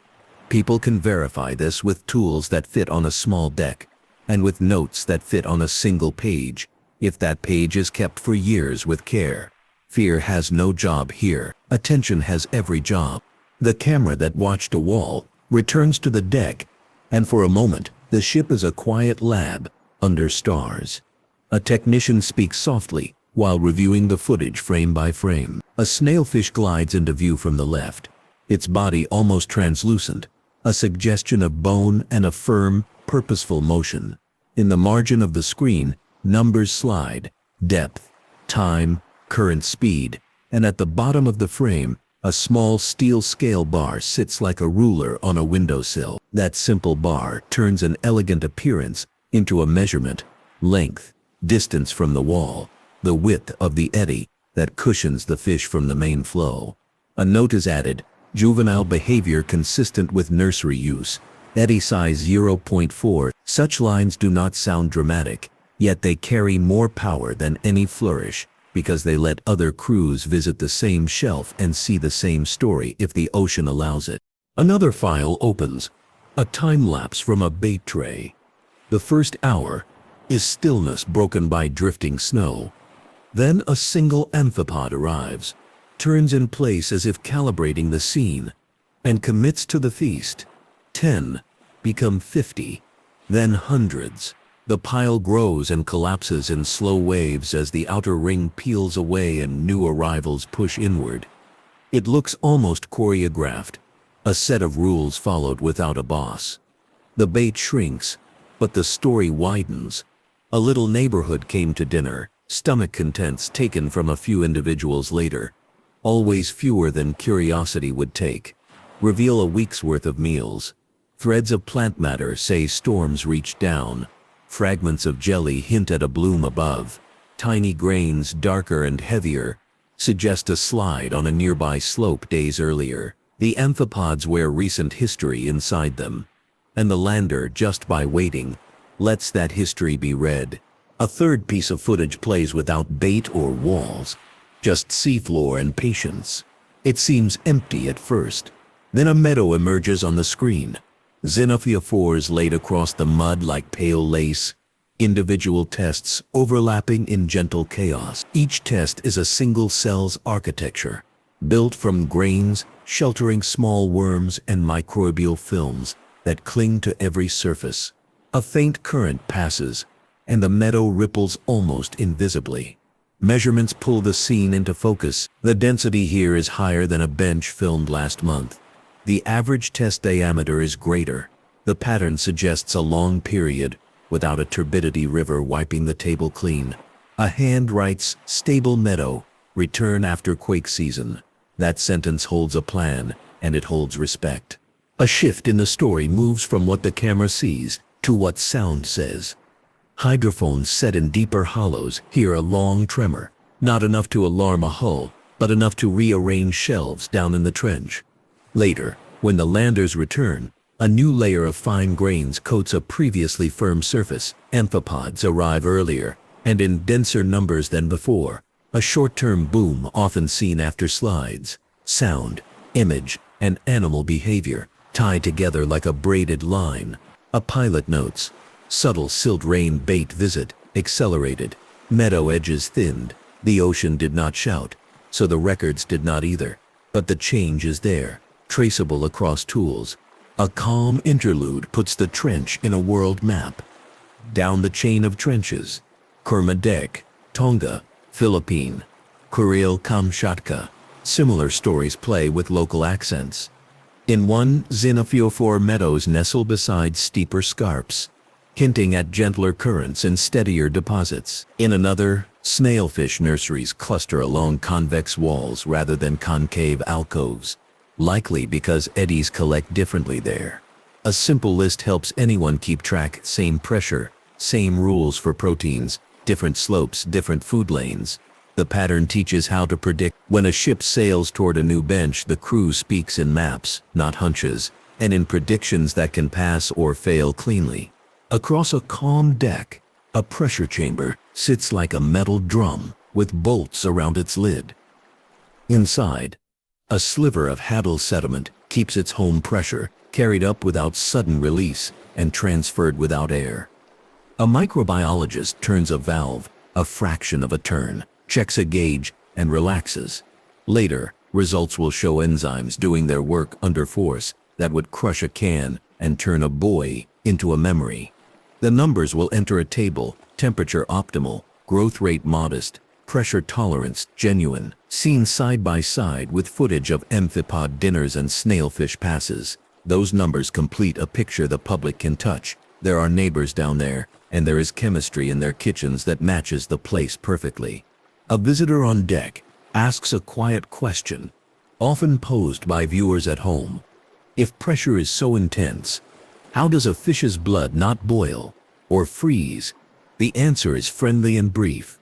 People can verify this with tools that fit on a small deck, and with notes that fit on a single page, if that page is kept for years with care. Fear has no job here. Attention has every job. The camera that watched a wall returns to the deck, and for a moment, the ship is a quiet lab under stars. A technician speaks softly while reviewing the footage frame by frame. A snailfish glides into view from the left, its body almost translucent, a suggestion of bone and a firm, purposeful motion. In the margin of the screen, numbers slide, depth, time, current speed, and at the bottom of the frame, a small steel scale bar sits like a ruler on a windowsill. That simple bar turns an elegant appearance into a measurement, length, distance from the wall, the width of the eddy that cushions the fish from the main flow. A note is added, juvenile behavior consistent with nursery use, eddy size 0.4. Such lines do not sound dramatic, yet they carry more power than any flourish, because they let other crews visit the same shelf and see the same story if the ocean allows it. Another file opens, a time-lapse from a bait tray. The first hour is stillness broken by drifting snow. Then a single amphipod arrives, turns in place as if calibrating the scene, and commits to the feast. 10 become 50, then hundreds. The pile grows and collapses in slow waves as the outer ring peels away and new arrivals push inward. It looks almost choreographed, a set of rules followed without a boss. The bait shrinks, but the story widens. A little neighborhood came to dinner, stomach contents taken from a few individuals later, always fewer than curiosity would take. Reveal a week's worth of meals. Threads of plant matter say storms reach down. Fragments of jelly hint at a bloom above. Tiny grains, darker and heavier, suggest a slide on a nearby slope days earlier. The amphipods wear recent history inside them, and the lander, just by waiting, lets that history be read. A third piece of footage plays without bait or walls, just seafloor and patience. It seems empty at first. Then a meadow emerges on the screen. Xenophyophores laid across the mud like pale lace, individual tests overlapping in gentle chaos. Each test is a single cell's architecture, built from grains, sheltering small worms and microbial films that cling to every surface. A faint current passes, and the meadow ripples almost invisibly. Measurements pull the scene into focus. The density here is higher than a bench filmed last month. The average test diameter is greater. The pattern suggests a long period, without a turbidity river wiping the table clean. A hand writes, "Stable meadow, return after quake season." That sentence holds a plan, and it holds respect. A shift in the story moves from what the camera sees to what sound says. Hydrophones set in deeper hollows hear a long tremor, not enough to alarm a hull, but enough to rearrange shelves down in the trench. Later, when the landers return, a new layer of fine grains coats a previously firm surface. Amphipods arrive earlier, and in denser numbers than before. A short-term boom often seen after slides. Sound, image, and animal behavior tie together like a braided line. A pilot notes, subtle silt rain bait visit, accelerated. Meadow edges thinned. The ocean did not shout, so the records did not either. But the change is there, traceable across tools. A calm interlude puts the trench in a world map. Down the chain of trenches, Kermadec, Tonga, Philippine, Kuril-Kamchatka. Similar stories play with local accents. In one, xenophyophore meadows nestle beside steeper scarps. hinting at gentler currents and steadier deposits. In another, snailfish nurseries cluster along convex walls rather than concave alcoves, likely because eddies collect differently there. A simple list helps anyone keep track: same pressure, same rules for proteins, different slopes, different food lanes. The pattern teaches how to predict. When a ship sails toward a new bench, the crew speaks in maps, not hunches, and in predictions that can pass or fail cleanly. Across a calm deck, a pressure chamber sits like a metal drum with bolts around its lid. Inside, a sliver of Hadal sediment keeps its home pressure, carried up without sudden release and transferred without air. A microbiologist turns a valve a fraction of a turn, checks a gauge, and relaxes. Later, results will show enzymes doing their work under force that would crush a can and turn a buoy into a memory. The numbers will enter a table: temperature optimal, growth rate modest, pressure tolerance genuine, seen side by side with footage of amphipod dinners and snailfish passes. Those numbers complete a picture the public can touch. There are neighbors down there, and there is chemistry in their kitchens that matches the place perfectly. A visitor on deck asks a quiet question, often posed by viewers at home. If pressure is so intense, how does a fish's blood not boil or freeze? The answer is friendly and brief.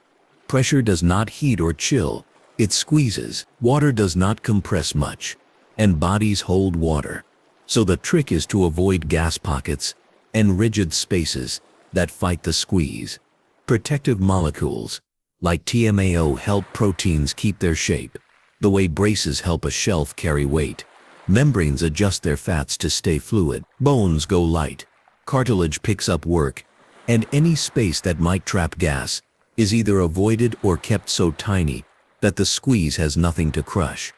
Pressure does not heat or chill, it squeezes. Water does not compress much, and bodies hold water. So the trick is to avoid gas pockets and rigid spaces that fight the squeeze. Protective molecules like TMAO help proteins keep their shape, the way braces help a shelf carry weight. Membranes adjust their fats to stay fluid. Bones go light, cartilage picks up work, and any space that might trap gas is either avoided or kept so tiny that the squeeze has nothing to crush.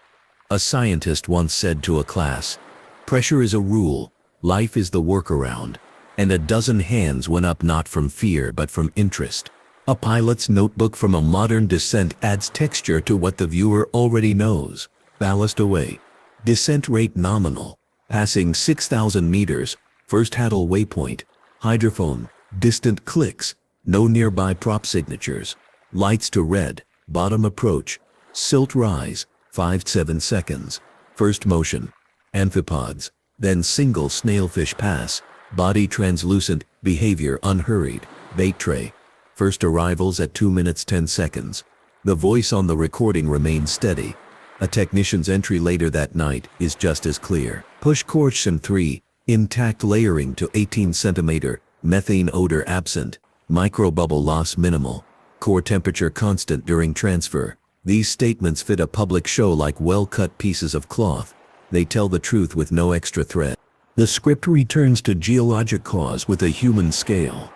A scientist once said to a class, "Pressure is a rule, life is the workaround," and a dozen hands went up, not from fear but from interest. A pilot's notebook from a modern descent adds texture to what the viewer already knows. Ballast away. Descent rate nominal. Passing 6,000 meters. First Hadal waypoint. Hydrophone. Distant clicks. No nearby prop signatures. Lights to red. Bottom approach. Silt rise. 5-7 seconds. First motion. Amphipods. Then single snailfish pass. Body translucent. Behavior unhurried. Bait tray. First arrivals at 2 minutes 10 seconds. The voice on the recording remains steady. A technician's entry later that night is just as clear. Push coercion 3, intact layering to 18 centimeter, methane odor absent, microbubble loss minimal, core temperature constant during transfer. These statements fit a public show like well-cut pieces of cloth. They tell the truth with no extra thread. The script returns to geologic cause with a human scale.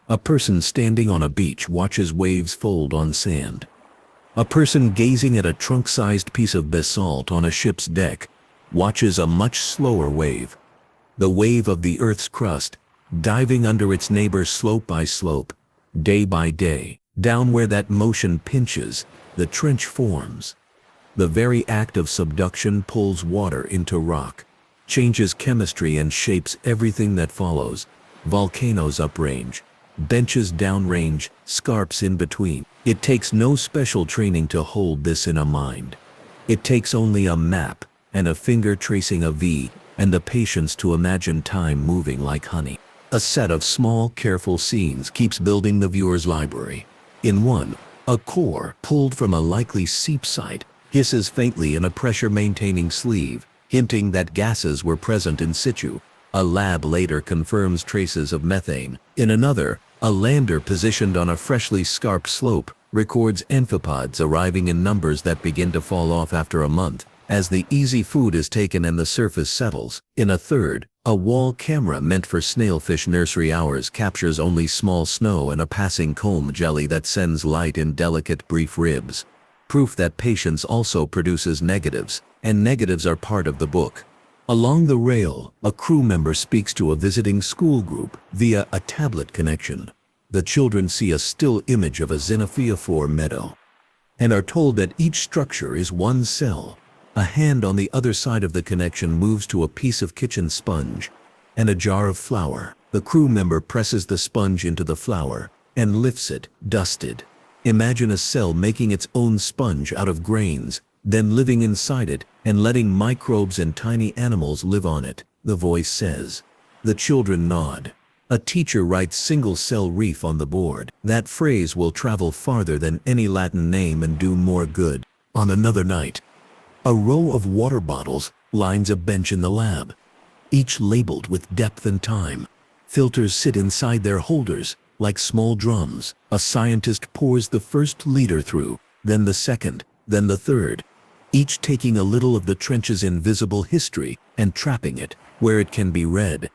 A person standing on a beach watches waves fold on sand. A person gazing at a trunk-sized piece of basalt on a ship's deck watches a much slower wave. The wave of the Earth's crust, diving under its neighbor slope by slope, day by day. Down where that motion pinches, the trench forms. The very act of subduction pulls water into rock, changes chemistry and shapes everything that follows. Volcanoes uprange, benches downrange, scarps in between. It takes no special training to hold this in a mind. It takes only a map and a finger tracing a V and the patience to imagine time moving like honey. A set of small, careful scenes keeps building the viewer's library. In one, a core pulled from a likely seep site hisses faintly in a pressure-maintaining sleeve, hinting that gases were present in situ. A lab later confirms traces of methane. In another, a lander positioned on a freshly scarped slope records amphipods arriving in numbers that begin to fall off after a month, as the easy food is taken and the surface settles. In a third, a wall camera meant for snailfish nursery hours captures only small snow and a passing comb jelly that sends light in delicate brief ribs. Proof that patience also produces negatives, and negatives are part of the book. Along the rail, a crew member speaks to a visiting school group via a tablet connection. The children see a still image of a xenophyophore meadow and are told that each structure is one cell. A hand on the other side of the connection moves to a piece of kitchen sponge and a jar of flour. The crew member presses the sponge into the flour and lifts it, dusted. Imagine a cell making its own sponge out of grains, then living inside it and letting microbes and tiny animals live on it, the voice says. The children nod. A teacher writes single-cell reef on the board. That phrase will travel farther than any Latin name and do more good. On another night, a row of water bottles lines a bench in the lab, each labeled with depth and time. Filters sit inside their holders like small drums. A scientist pours the first liter through, then the second, then the third, each taking a little of the trench's invisible history and trapping it where it can be read.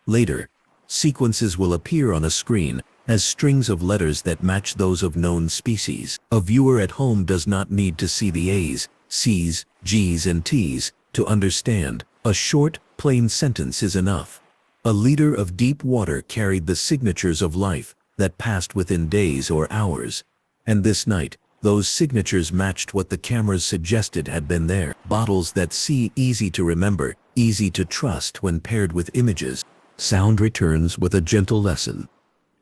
Later, sequences will appear on a screen as strings of letters that match those of known species. A viewer at home does not need to see the A's, C's, G's, and T's to understand. A short, plain sentence is enough. A liter of deep water carried the signatures of life that passed within days or hours. And this night, those signatures matched what the cameras suggested had been there. Bottles that see, easy to remember, easy to trust when paired with images. Sound returns with a gentle lesson.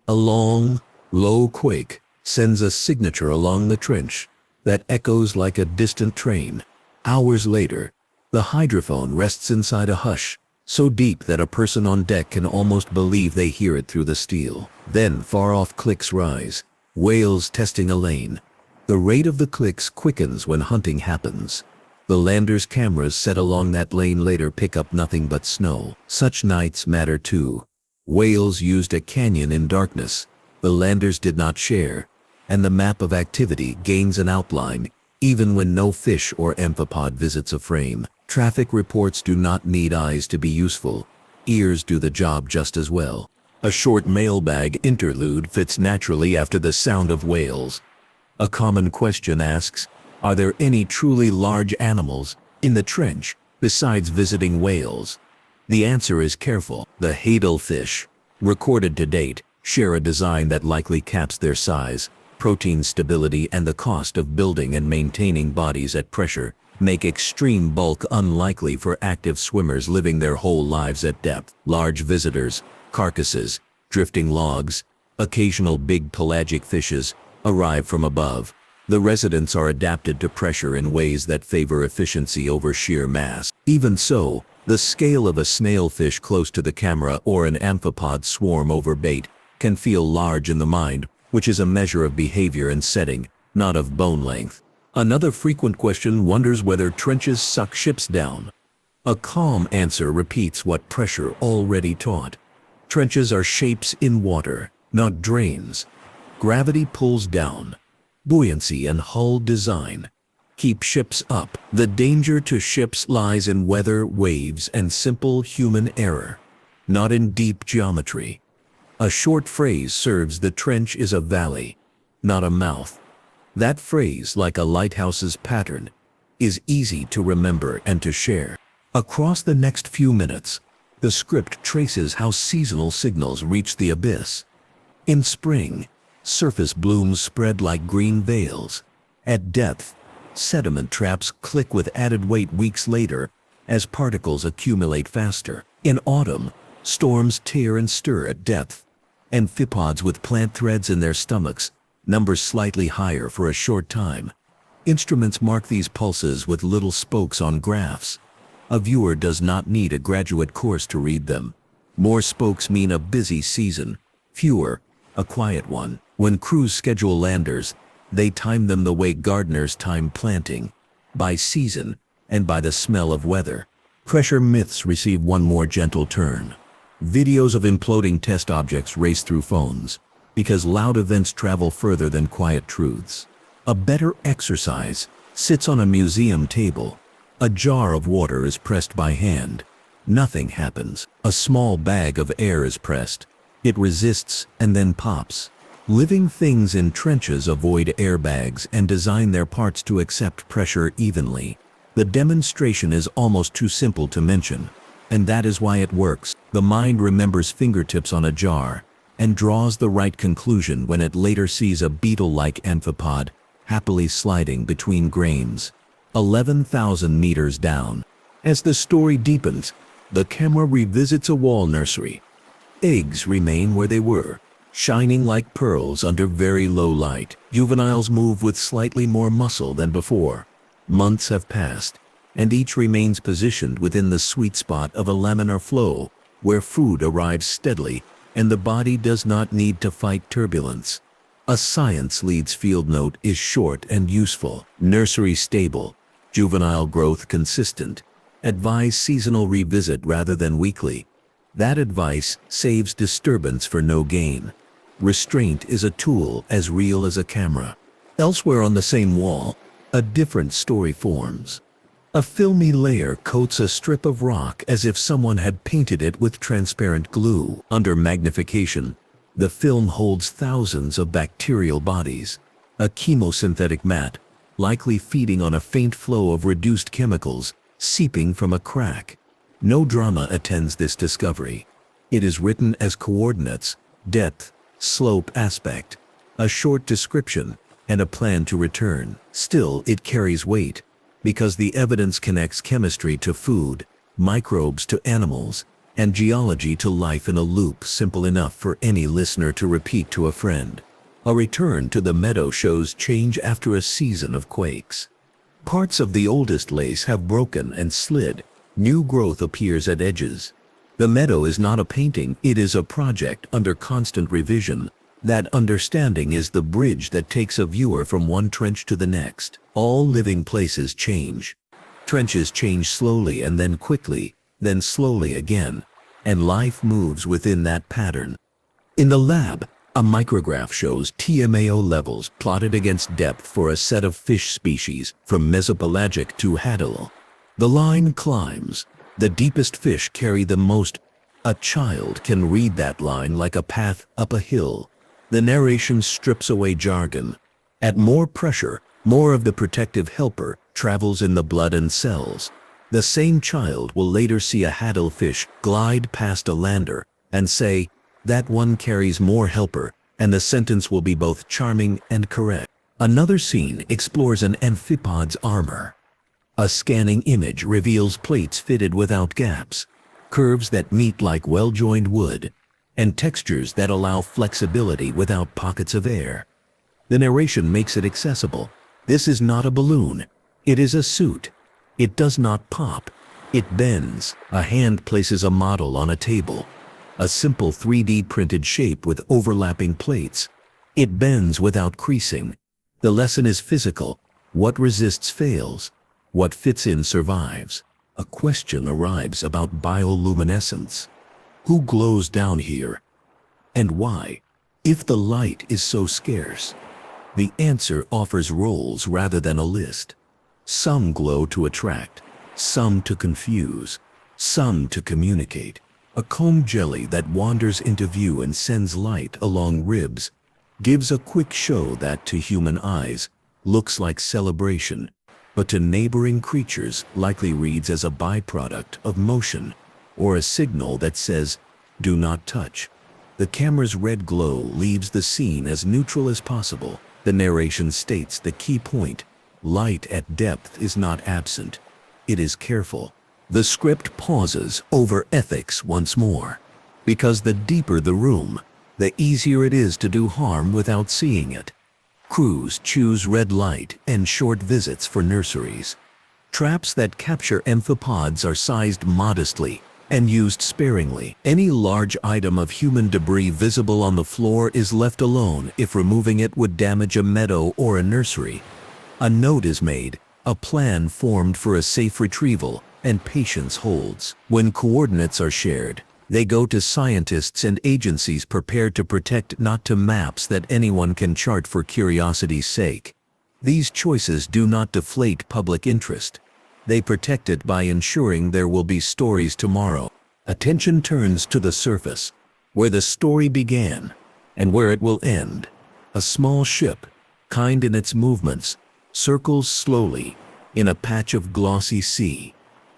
A long, low quake sends a signature along the trench that echoes like a distant train. Hours later, the hydrophone rests inside a hush, so deep that a person on deck can almost believe they hear it through the steel. Then far-off clicks rise, whales testing a lane. The rate of the clicks quickens when hunting happens. The lander's cameras set along that lane later pick up nothing but snow. Such nights matter too. Whales used a canyon in darkness. The landers did not share, and the map of activity gains an outline, even when no fish or amphipod visits a frame. Traffic reports do not need eyes to be useful. Ears do the job just as well. A short mailbag interlude fits naturally after the sound of whales. A common question asks, are there any truly large animals in the trench besides visiting whales? The answer is careful. The hadelfish, recorded to date, share a design that likely caps their size. Protein stability and the cost of building and maintaining bodies at pressure make extreme bulk unlikely for active swimmers living their whole lives at depth. Large visitors, carcasses, drifting logs, occasional big pelagic fishes arrive from above. The residents are adapted to pressure in ways that favor efficiency over sheer mass. Even so, the scale of a snailfish close to the camera or an amphipod swarm over bait can feel large in the mind, which is a measure of behavior and setting, not of bone length. Another frequent question wonders whether trenches suck ships down. A calm answer repeats what pressure already taught. Trenches are shapes in water, not drains. Gravity pulls down. Buoyancy and hull design keep ships up. The danger to ships lies in weather, waves, and simple human error, not in deep geometry. A short phrase serves the trench is a valley, not a mouth. That phrase, like a lighthouse's pattern, is easy to remember and to share. Across the next few minutes, the script traces how seasonal signals reach the abyss. In spring, surface blooms spread like green veils. At depth, sediment traps click with added weight weeks later as particles accumulate faster. In autumn, storms tear and stir at depth. Amphipods with plant threads in their stomachs, numbers slightly higher for a short time. Instruments mark these pulses with little spokes on graphs. A viewer does not need a graduate course to read them. More spokes mean a busy season, fewer, a quiet one. When crews schedule landers, they time them the way gardeners time planting, by season and by the smell of weather. Pressure myths receive one more gentle turn. Videos of imploding test objects race through phones, because loud events travel further than quiet truths. A better exercise sits on a museum table. A jar of water is pressed by hand. Nothing happens. A small bag of air is pressed. It resists and then pops. Living things in trenches avoid airbags and design their parts to accept pressure evenly. The demonstration is almost too simple to mention, and that is why it works. The mind remembers fingertips on a jar and draws the right conclusion when it later sees a beetle-like amphipod happily sliding between grains. 11,000 meters down. As the story deepens, the camera revisits a wall nursery. Eggs remain where they were, shining like pearls under very low light. Juveniles move with slightly more muscle than before. Months have passed, and each remains positioned within the sweet spot of a laminar flow, where food arrives steadily and the body does not need to fight turbulence. A science leads field note is short and useful. Nursery stable, juvenile growth consistent. Advise seasonal revisit rather than weekly. That advice saves disturbance for no gain. Restraint is a tool as real as a camera. Elsewhere on the same wall, a different story forms. A filmy layer coats a strip of rock as if someone had painted it with transparent glue. Under magnification, the film holds thousands of bacterial bodies. A chemosynthetic mat, likely feeding on a faint flow of reduced chemicals, seeping from a crack. No drama attends this discovery. It is written as coordinates, depth, slope aspect, a short description, and a plan to return. Still, it carries weight, because the evidence connects chemistry to food, microbes to animals, and geology to life in a loop simple enough for any listener to repeat to a friend. A return to the meadow shows change after a season of quakes. Parts of the oldest lace have broken and slid. New growth appears at edges. The meadow is not a painting, it is a project under constant revision. That understanding is the bridge that takes a viewer from one trench to the next. All living places change. Trenches change slowly and then quickly, then slowly again, and life moves within that pattern. In the lab, a micrograph shows TMAO levels plotted against depth for a set of fish species from mesopelagic to hadal. The line climbs. The deepest fish carry the most. A child can read that line like a path up a hill. The narration strips away jargon. At more pressure, more of the protective helper travels in the blood and cells. The same child will later see a hadal fish glide past a lander and say, "That one carries more helper," and the sentence will be both charming and correct. Another scene explores an amphipod's armor. A scanning image reveals plates fitted without gaps, curves that meet like well-joined wood, and textures that allow flexibility without pockets of air. The narration makes it accessible. This is not a balloon. It is a suit. It does not pop. It bends. A hand places a model on a table. A simple 3D printed shape with overlapping plates. It bends without creasing. The lesson is physical. What resists fails. What fits in survives. A question arrives about bioluminescence. Who glows down here? And why? If the light is so scarce? The answer offers roles rather than a list. Some glow to attract, some to confuse, some to communicate. A comb jelly that wanders into view and sends light along ribs gives a quick show that to human eyes looks like celebration, but to neighboring creatures likely reads as a byproduct of motion or a signal that says, "Do not touch." The camera's red glow leaves the scene as neutral as possible. The narration states the key point: light at depth is not absent. It is careful. The script pauses over ethics once more, because the deeper the room, the easier it is to do harm without seeing it. Crews choose red light and short visits for nurseries. Traps that capture amphipods are sized modestly and used sparingly. Any large item of human debris visible on the floor is left alone if removing it would damage a meadow or a nursery. A note is made, a plan formed for a safe retrieval, and patience holds. When coordinates are shared, they go to scientists and agencies prepared to protect, not to maps that anyone can chart for curiosity's sake. These choices do not deflate public interest. They protect it by ensuring there will be stories tomorrow. Attention turns to the surface, where the story began and where it will end. A small ship, kind in its movements, circles slowly in a patch of glossy sea.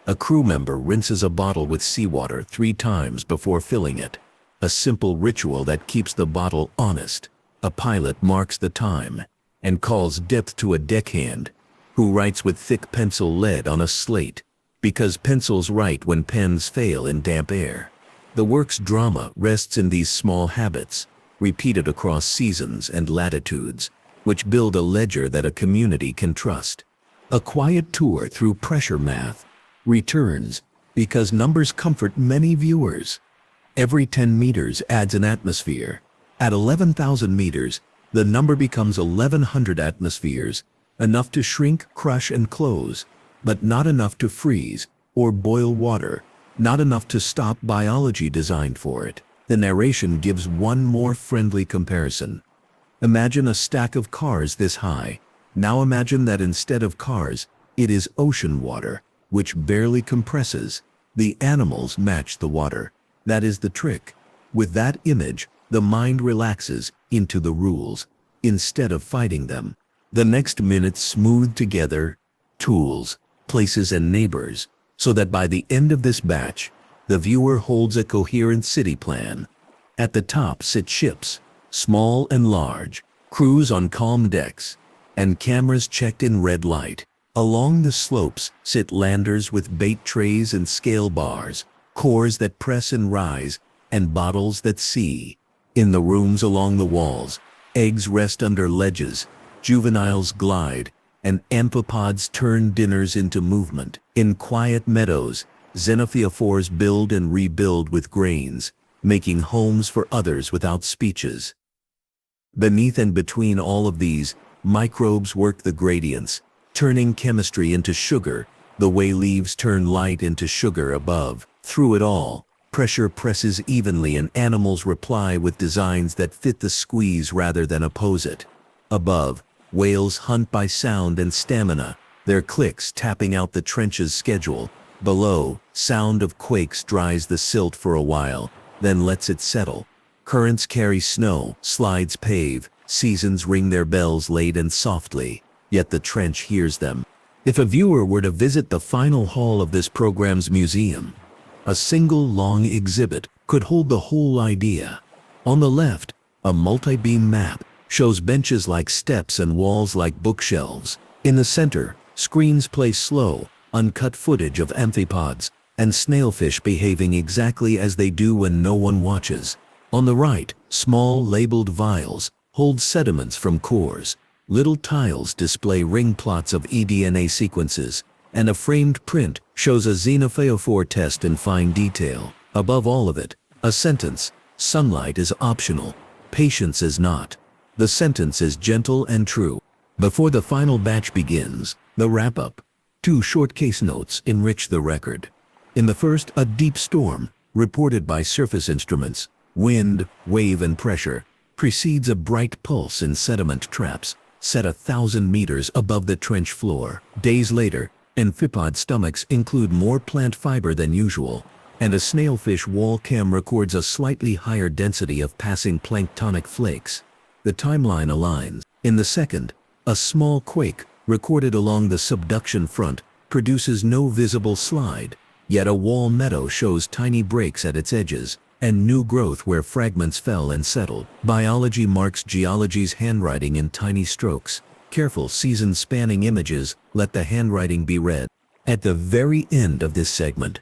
A crew member rinses a bottle with seawater 3 times before filling it, a simple ritual that keeps the bottle honest. A pilot marks the time and calls depth to a deckhand who writes with thick pencil lead on a slate, because pencils write when pens fail in damp air. The work's drama rests in these small habits, repeated across seasons and latitudes, which build a ledger that a community can trust. A quiet tour through pressure math returns because numbers comfort many viewers. Every 10 meters adds an atmosphere. At 11,000 meters, the number becomes 1,100 atmospheres, enough to shrink, crush, and close, but not enough to freeze or boil water, not enough to stop biology designed for it. The narration gives one more friendly comparison. Imagine a stack of cars this high. Now imagine that instead of cars, it is ocean water, which barely compresses. The animals match the water. That is the trick. With that image, the mind relaxes into the rules, instead of fighting them. The next minutes smooth together tools, places, and neighbors, so that by the end of this batch, the viewer holds a coherent city plan. At the top sit ships, small and large, crews on calm decks, and cameras checked in red light. Along the slopes sit landers with bait trays and scale bars, cores that press and rise, and bottles that see. In the rooms along the walls, eggs rest under ledges, juveniles glide, and amphipods turn dinners into movement. In quiet meadows, xenophyophores build and rebuild with grains, making homes for others without speeches. Beneath and between all of these, microbes work the gradients, turning chemistry into sugar, the way leaves turn light into sugar above. Through it all, pressure presses evenly and animals reply with designs that fit the squeeze rather than oppose it. Above, whales hunt by sound and stamina, their clicks tapping out the trench's schedule. Below, sound of quakes dries the silt for a while, then lets it settle. Currents carry snow, slides pave, seasons ring their bells late and softly, yet the trench hears them. If a viewer were to visit the final hall of this program's museum, a single long exhibit could hold the whole idea. On the left, a multi-beam map shows benches like steps and walls like bookshelves. In the center, screens play slow, uncut footage of amphipods and snailfish behaving exactly as they do when no one watches. On the right, small labeled vials hold sediments from cores. Little tiles display ring plots of eDNA sequences, and a framed print shows a xenophyophore test in fine detail. Above all of it, a sentence: sunlight is optional, patience is not. The sentence is gentle and true. Before the final batch begins, the wrap-up. 2 short case notes enrich the record. In the first, a deep storm, reported by surface instruments, wind, wave, and pressure, precedes a bright pulse in sediment traps, set 1,000 meters above the trench floor. Days later, amphipod stomachs include more plant fiber than usual, and a snailfish wall cam records a slightly higher density of passing planktonic flakes. The timeline aligns. In the second, a small quake, recorded along the subduction front, produces no visible slide, yet a wall meadow shows tiny breaks at its edges, and new growth where fragments fell and settled. Biology marks geology's handwriting in tiny strokes. Careful season-spanning images let the handwriting be read. At the very end of this segment,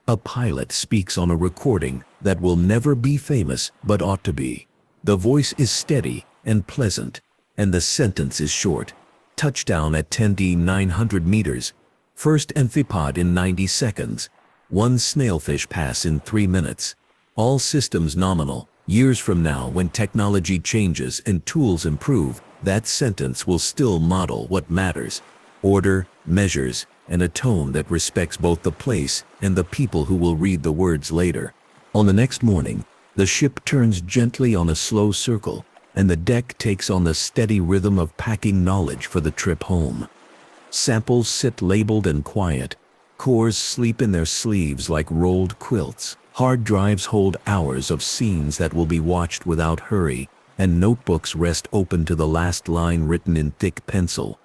a pilot speaks on a recording that will never be famous but ought to be. The voice is steady and pleasant, and the sentence is short. Touchdown at 10,900 meters. First amphipod in 90 seconds. 1 snailfish pass in 3 minutes. All systems nominal. Years from now, when technology changes and tools improve, that sentence will still model what matters: order, measures, and a tone that respects both the place and the people who will read the words later. On the next morning, the ship turns gently on a slow circle, and the deck takes on the steady rhythm of packing knowledge for the trip home. Samples sit labeled and quiet. Cores sleep in their sleeves like rolled quilts. Hard drives hold hours of scenes that will be watched without hurry, and notebooks rest open to the last line written in thick pencil.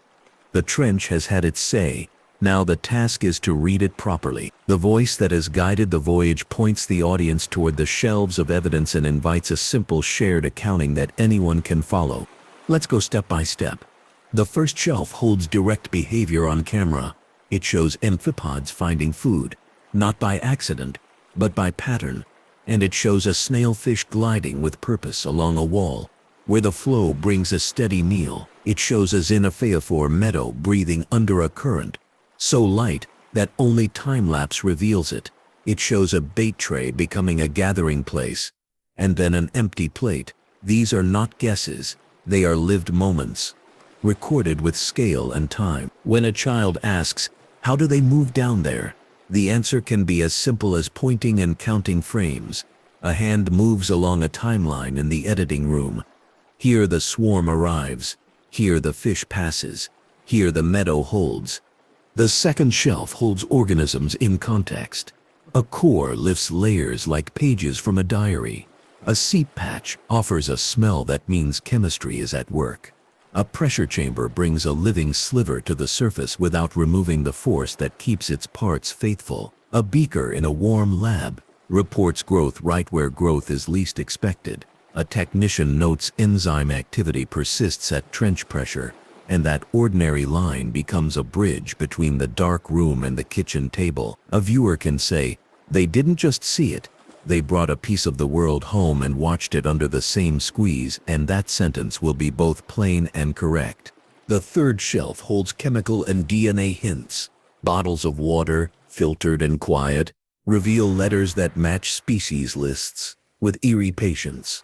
The trench has had its say. Now the task is to read it properly. The voice that has guided the voyage points the audience toward the shelves of evidence and invites a simple shared accounting that anyone can follow. Let's go step by step. The first shelf holds direct behavior on camera. It shows amphipods finding food, not by accident, but by pattern. and it shows a snailfish gliding with purpose along a wall. Where the flow brings a steady meal, it shows a xenophyophore meadow breathing under a current, so light that only time-lapse reveals it. It shows a bait tray becoming a gathering place, and then an empty plate. These are not guesses, they are lived moments, recorded with scale and time. When a child asks, how do they move down there? The answer can be as simple as pointing and counting frames. A hand moves along a timeline in the editing room. Here the swarm arrives, here the fish passes, here the meadow holds. The second shelf holds organisms in context. A core lifts layers like pages from a diary. A seep patch offers a smell that means chemistry is at work. A pressure chamber brings a living sliver to the surface without removing the force that keeps its parts faithful. A beaker in a warm lab reports growth right where growth is least expected. A technician notes enzyme activity persists at trench pressure, and that ordinary line becomes a bridge between the dark room and the kitchen table. A viewer can say, they didn't just see it, they brought a piece of the world home and watched it under the same squeeze, and that sentence will be both plain and correct. The third shelf holds chemical and DNA hints. Bottles of water, filtered and quiet, reveal letters that match species lists with eerie patience.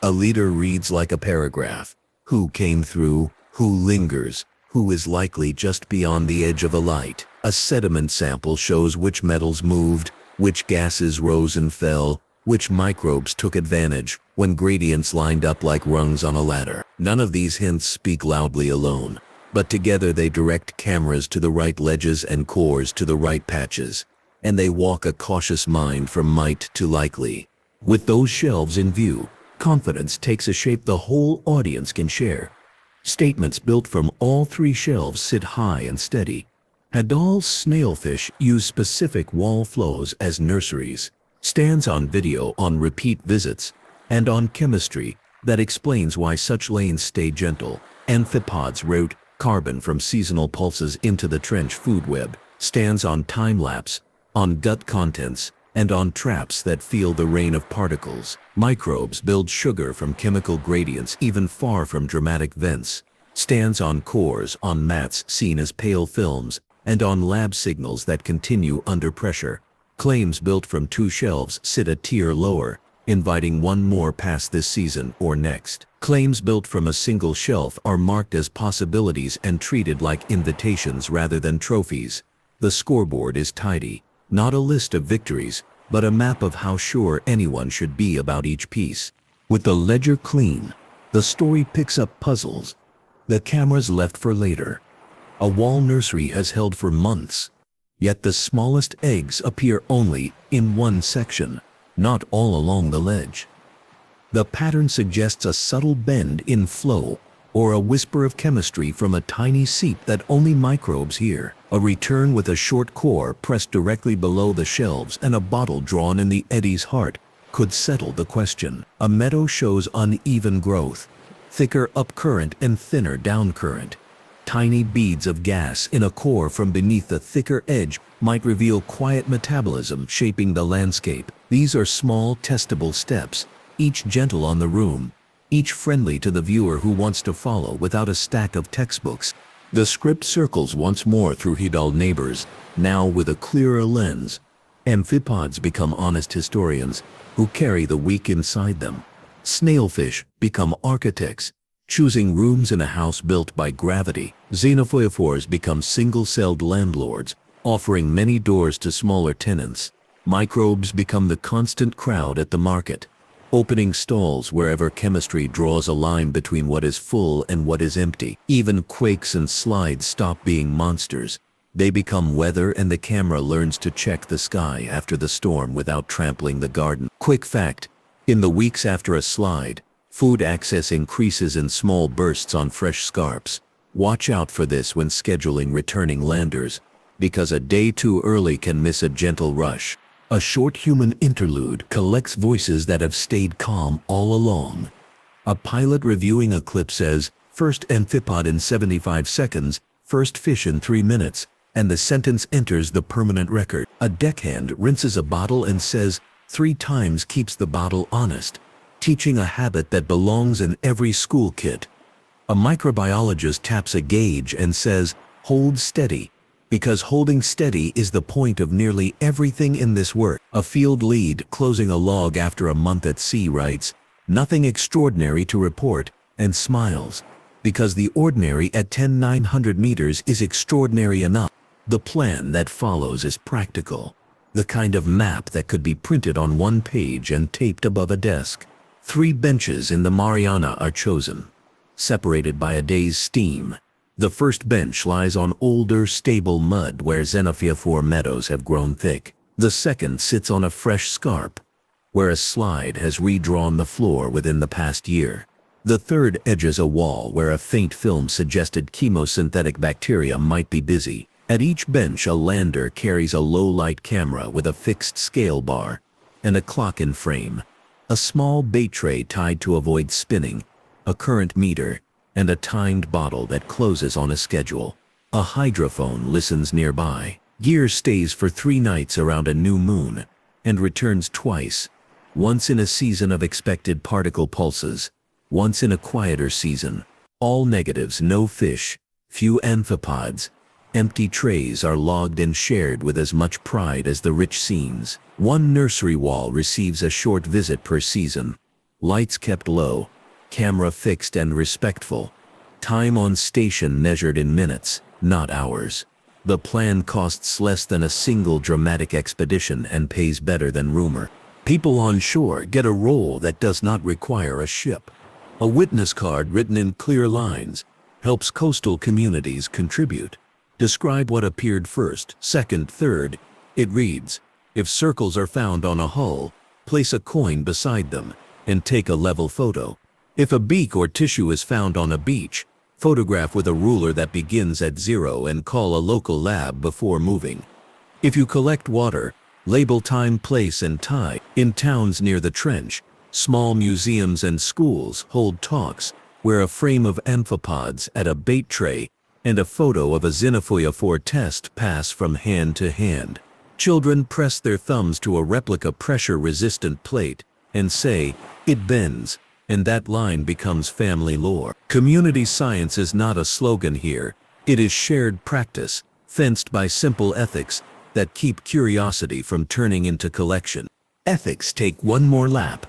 A leader reads like a paragraph. Who came through, who lingers, who is likely just beyond the edge of a light. A sediment sample shows which metals moved, which gases rose and fell, which microbes took advantage when gradients lined up like rungs on a ladder. None of these hints speak loudly alone, but together they direct cameras to the right ledges and cores to the right patches, and they walk a cautious mind from might to likely. With those shelves in view, confidence takes a shape the whole audience can share. Statements built from all three shelves sit high and steady. Hadal's snailfish use specific wall flows as nurseries, stands on video on repeat visits, and on chemistry that explains why such lanes stay gentle. Amphipods route carbon from seasonal pulses into the trench food web, stands on time-lapse, on gut contents, and on traps that feel the rain of particles. Microbes build sugar from chemical gradients even far from dramatic vents, stands on cores, on mats seen as pale films, and on lab signals that continue under pressure. Claims built from two shelves sit a tier lower, inviting one more past this season or next. Claims built from a single shelf are marked as possibilities and treated like invitations rather than trophies. The scoreboard is tidy, not a list of victories, but a map of how sure anyone should be about each piece. With the ledger clean, the story picks up puzzles. The camera's left for later. A wall nursery has held for months, yet the smallest eggs appear only in one section, not all along the ledge. The pattern suggests a subtle bend in flow, or a whisper of chemistry from a tiny seep that only microbes hear. A return with a short core pressed directly below the shelves and a bottle drawn in the eddy's heart could settle the question. A meadow shows uneven growth, thicker upcurrent and thinner downcurrent. Tiny beads of gas in a core from beneath the thicker edge might reveal quiet metabolism shaping the landscape. These are small, testable steps, each gentle on the room, each friendly to the viewer who wants to follow without a stack of textbooks. The script circles once more through Hidal neighbors, now with a clearer lens. Amphipods become honest historians who carry the week inside them. Snailfish become architects, choosing rooms in a house built by gravity. Xenophyophores become single-celled landlords, offering many doors to smaller tenants. Microbes become the constant crowd at the market, opening stalls wherever chemistry draws a line between what is full and what is empty. Even quakes and slides stop being monsters. They become weather, and the camera learns to check the sky after the storm without trampling the garden. Quick fact: in the weeks after a slide, food access increases in small bursts on fresh scarps. Watch out for this when scheduling returning landers, because a day too early can miss a gentle rush. A short human interlude collects voices that have stayed calm all along. A pilot reviewing a clip says, "First amphipod in 75 seconds, first fish in 3 minutes," and the sentence enters the permanent record. A deckhand rinses a bottle and says, 3 times keeps the bottle honest, teaching a habit that belongs in every school kit. A microbiologist taps a gauge and says, "Hold steady," because holding steady is the point of nearly everything in this work. A field lead closing a log after a month at sea writes, "Nothing extraordinary to report," and smiles, because the ordinary at 10,900 meters is extraordinary enough. The plan that follows is practical, the kind of map that could be printed on one page and taped above a desk. 3 benches in the Mariana are chosen, separated by a day's steam. The first bench lies on older, stable mud where xenophyophore meadows have grown thick. The second sits on a fresh scarp, where a slide has redrawn the floor within the past year. The third edges a wall where a faint film suggested chemosynthetic bacteria might be busy. At each bench a lander carries a low-light camera with a fixed scale bar and a clock in frame, a small bait tray tied to avoid spinning, a current meter, and a timed bottle that closes on a schedule. A hydrophone listens nearby. Gear stays for 3 nights around a new moon and returns twice, once in a season of expected particle pulses, once in a quieter season. All negatives, no fish, few amphipods. Empty trays are logged and shared with as much pride as the rich scenes. 1 nursery wall receives a short visit per season. Lights kept low, camera fixed and respectful. Time on station measured in minutes, not hours. The plan costs less than a single dramatic expedition and pays better than rumor. People on shore get a role that does not require a ship. A witness card written in clear lines helps coastal communities contribute. Describe what appeared first, second, third. It reads, if circles are found on a hull, place a coin beside them and take a level photo. If a beak or tissue is found on a beach, photograph with a ruler that begins at 0 and call a local lab before moving. If you collect water, label time, place, and tide. In towns near the trench, small museums and schools hold talks where a frame of amphipods at a bait tray and a photo of a xenophyophore test pass from hand to hand. Children press their thumbs to a replica pressure-resistant plate and say, "It bends," and that line becomes family lore. Community science is not a slogan here. It is shared practice, fenced by simple ethics that keep curiosity from turning into collection. Ethics take one more lap,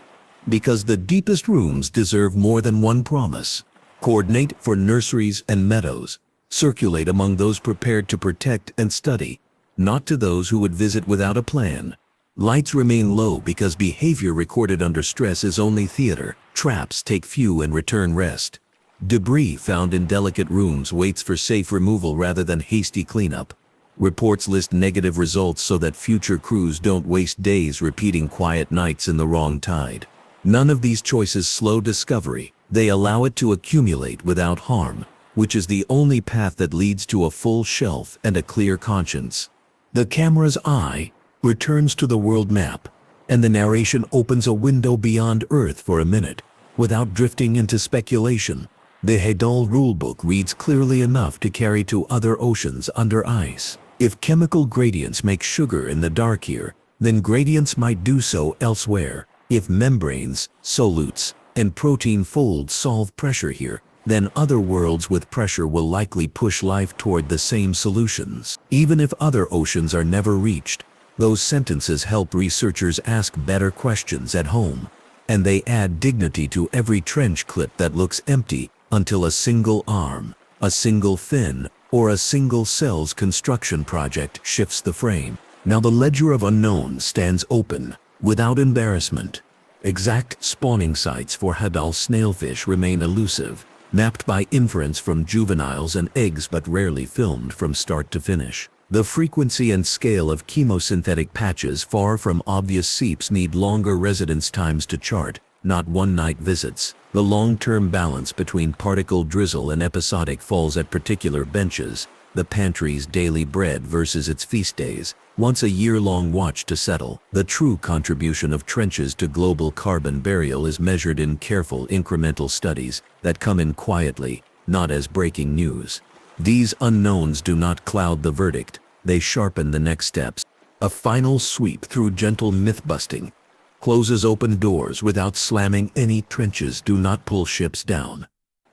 because the deepest rooms deserve more than one promise. Coordinate for nurseries and meadows. Circulate among those prepared to protect and study, not to those who would visit without a plan. Lights remain low because behavior recorded under stress is only theater. Traps take few and return rest. Debris found in delicate rooms waits for safe removal rather than hasty cleanup. Reports list negative results so that future crews don't waste days repeating quiet nights in the wrong tide. None of these choices slow discovery. They allow it to accumulate without harm, which is the only path that leads to a full shelf and a clear conscience. The camera's eye returns to the world map, and the narration opens a window beyond Earth for a minute, without drifting into speculation. The Hedal rulebook reads clearly enough to carry to other oceans under ice. If chemical gradients make sugar in the dark here, then gradients might do so elsewhere. If membranes, solutes, and protein folds solve pressure here, then other worlds with pressure will likely push life toward the same solutions. Even if other oceans are never reached, those sentences help researchers ask better questions at home, and they add dignity to every trench clip that looks empty until a single arm, a single fin, or a single cell's construction project shifts the frame. Now the ledger of unknowns stands open, without embarrassment. Exact spawning sites for Hedal snailfish remain elusive, mapped by inference from juveniles and eggs but rarely filmed from start to finish. The frequency and scale of chemosynthetic patches far from obvious seeps need longer residence times to chart, not one-night visits. The long-term balance between particle drizzle and episodic falls at particular benches, the pantry's daily bread versus its feast days, once a year-long watch to settle. The true contribution of trenches to global carbon burial is measured in careful incremental studies that come in quietly, not as breaking news. These unknowns do not cloud the verdict, they sharpen the next steps. A final sweep through gentle myth-busting, closes open doors without slamming any. Trenches do not pull ships down.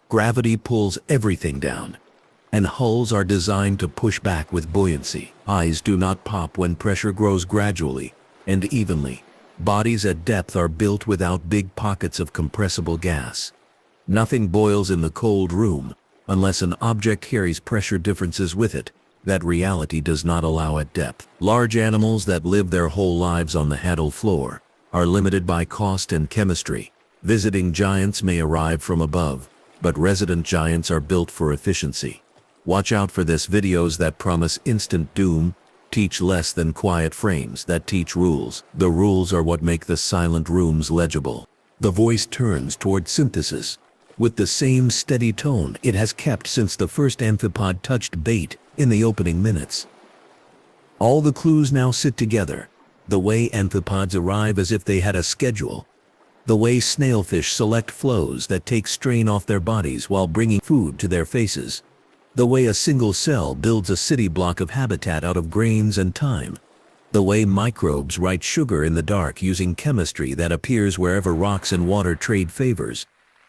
Gravity pulls everything down. And hulls are designed to push back with buoyancy. Eyes do not pop when pressure grows gradually and evenly. Bodies at depth are built without big pockets of compressible gas. Nothing boils in the cold room unless an object carries pressure differences with it that reality does not allow at depth. Large animals that live their whole lives on the Hadal floor are limited by cost and chemistry. Visiting giants may arrive from above, but resident giants are built for efficiency. Watch out for this: videos that promise instant doom teach less than quiet frames that teach rules. The rules are what make the silent rooms legible. The voice turns toward synthesis with the same steady tone it has kept since the first amphipod touched bait in the opening minutes. All the clues now sit together. The way amphipods arrive as if they had a schedule. The way snailfish select flows that take strain off their bodies while bringing food to their faces. The way a single cell builds a city block of habitat out of grains and time. The way microbes write sugar in the dark using chemistry that appears wherever rocks and water trade favors.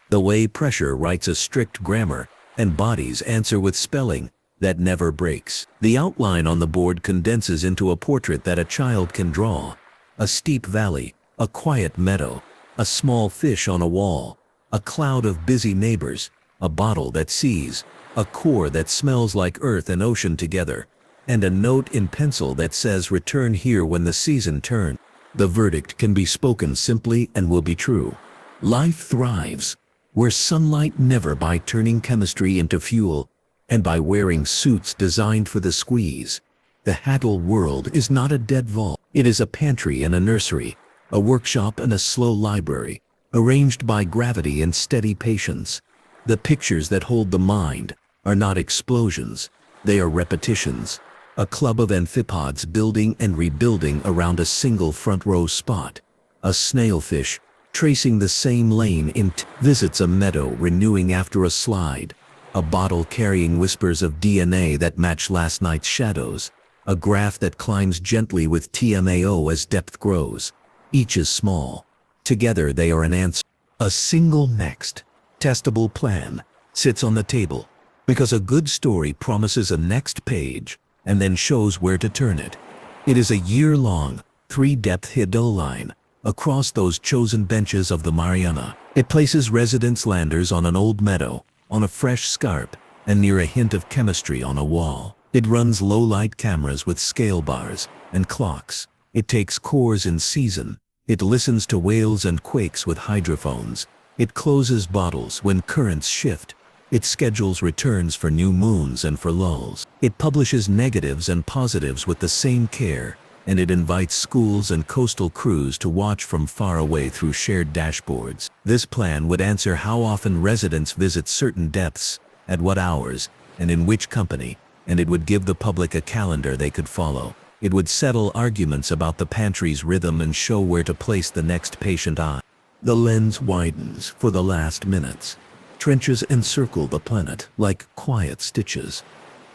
The way pressure writes a strict grammar and bodies answer with spelling that never breaks. The outline on the board condenses into a portrait that a child can draw. A steep valley, a quiet meadow, a small fish on a wall, a cloud of busy neighbors, a bottle that sees, a core that smells like earth and ocean together, and a note in pencil that says return here when the season turns. The verdict can be spoken simply and will be true. Life thrives where sunlight never, by turning chemistry into fuel and by wearing suits designed for the squeeze. The Hadal world is not a dead vault. It is a pantry and a nursery, a workshop and a slow library, arranged by gravity and steady patience. The pictures that hold the mind are not explosions, they are repetitions. A club of amphipods building and rebuilding around a single front row spot. A snailfish tracing the same lane visits a meadow renewing after a slide. A bottle carrying whispers of DNA that match last night's shadows. A graph that climbs gently with TMAO as depth grows. Each is small. Together they are an answer. A single next, testable plan sits on the table, because a good story promises a next page and then shows where to turn it. It is a year-long, 3-depth Hadal line across those chosen benches of the Mariana. It places residence landers on an old meadow, on a fresh scarp, and near a hint of chemistry on a wall. It runs low-light cameras with scale bars and clocks. It takes cores in season. It listens to whales and quakes with hydrophones. It closes bottles when currents shift. It schedules returns for new moons and for lulls. It publishes negatives and positives with the same care, and it invites schools and coastal crews to watch from far away through shared dashboards. This plan would answer how often residents visit certain depths, at what hours, and in which company, and it would give the public a calendar they could follow. It would settle arguments about the pantry's rhythm and show where to place the next patient eye. The lens widens for the last minutes. Trenches encircle the planet like quiet stitches.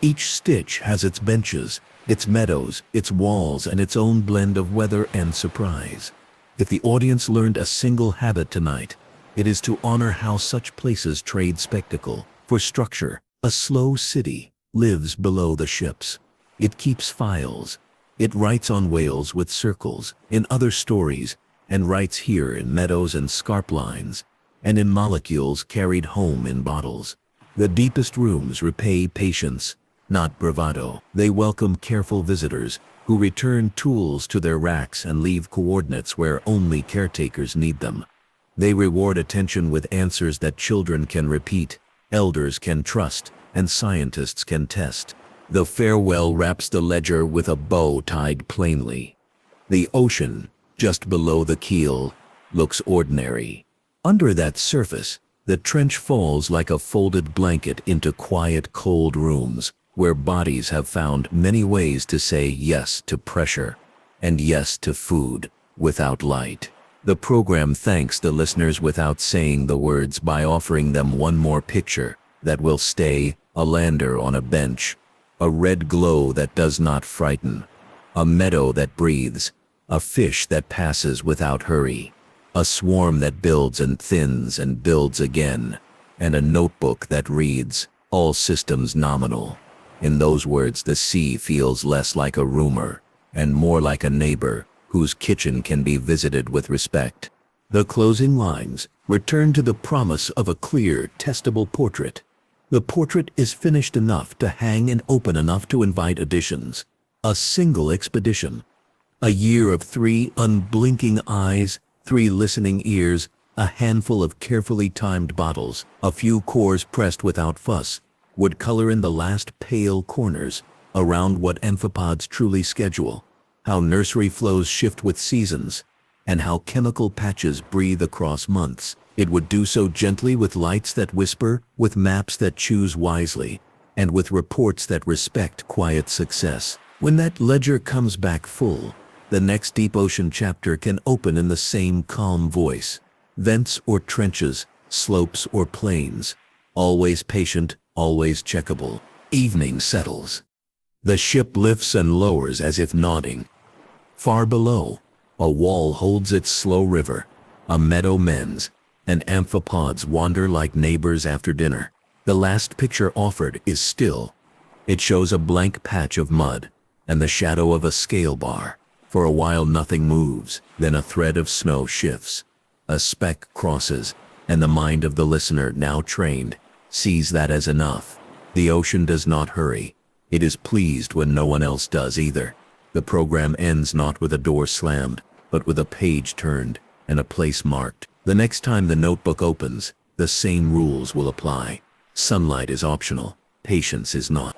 Each stitch has its benches, its meadows, its walls, and its own blend of weather and surprise. If the audience learned a single habit tonight, it is to honor how such places trade spectacle for structure. A slow city lives below the ships. It keeps files. It writes on whales with circles, in other stories, and writes here in meadows and scarp lines, and in molecules carried home in bottles. The deepest rooms repay patience, not bravado. They welcome careful visitors who return tools to their racks and leave coordinates where only caretakers need them. They reward attention with answers that children can repeat, elders can trust, and scientists can test. The farewell wraps the ledger with a bow tied plainly. The ocean, just below the keel, looks ordinary. Under that surface, the trench falls like a folded blanket into quiet, cold rooms, where bodies have found many ways to say yes to pressure and yes to food without light. The program thanks the listeners without saying the words by offering them one more picture that will stay: a lander on a bench, a red glow that does not frighten, a meadow that breathes, a fish that passes without hurry, a swarm that builds and thins and builds again, and a notebook that reads, all systems nominal. In those words, the sea feels less like a rumor and more like a neighbor whose kitchen can be visited with respect. The closing lines return to the promise of a clear, testable portrait. The portrait is finished enough to hang and open enough to invite additions. A single expedition. A year of 3 unblinking eyes, 3 listening ears, a handful of carefully timed bottles, a few cores pressed without fuss, would color in the last pale corners around what amphipods truly schedule, how nursery flows shift with seasons, and how chemical patches breathe across months. It would do so gently with lights that whisper, with maps that choose wisely, and with reports that respect quiet success. When that ledger comes back full, the next deep ocean chapter can open in the same calm voice. Vents or trenches, slopes or plains, always patient, always checkable. Evening settles. The ship lifts and lowers as if nodding. Far below, a wall holds its slow river, a meadow mends, and amphipods wander like neighbors after dinner. The last picture offered is still. It shows a blank patch of mud and the shadow of a scale bar. For a while nothing moves, then a thread of snow shifts. A speck crosses, and the mind of the listener, now trained, sees that as enough. The ocean does not hurry. It is pleased when no one else does either. The program ends not with a door slammed, but with a page turned and a place marked. The next time the notebook opens, the same rules will apply. Sunlight is optional. Patience is not.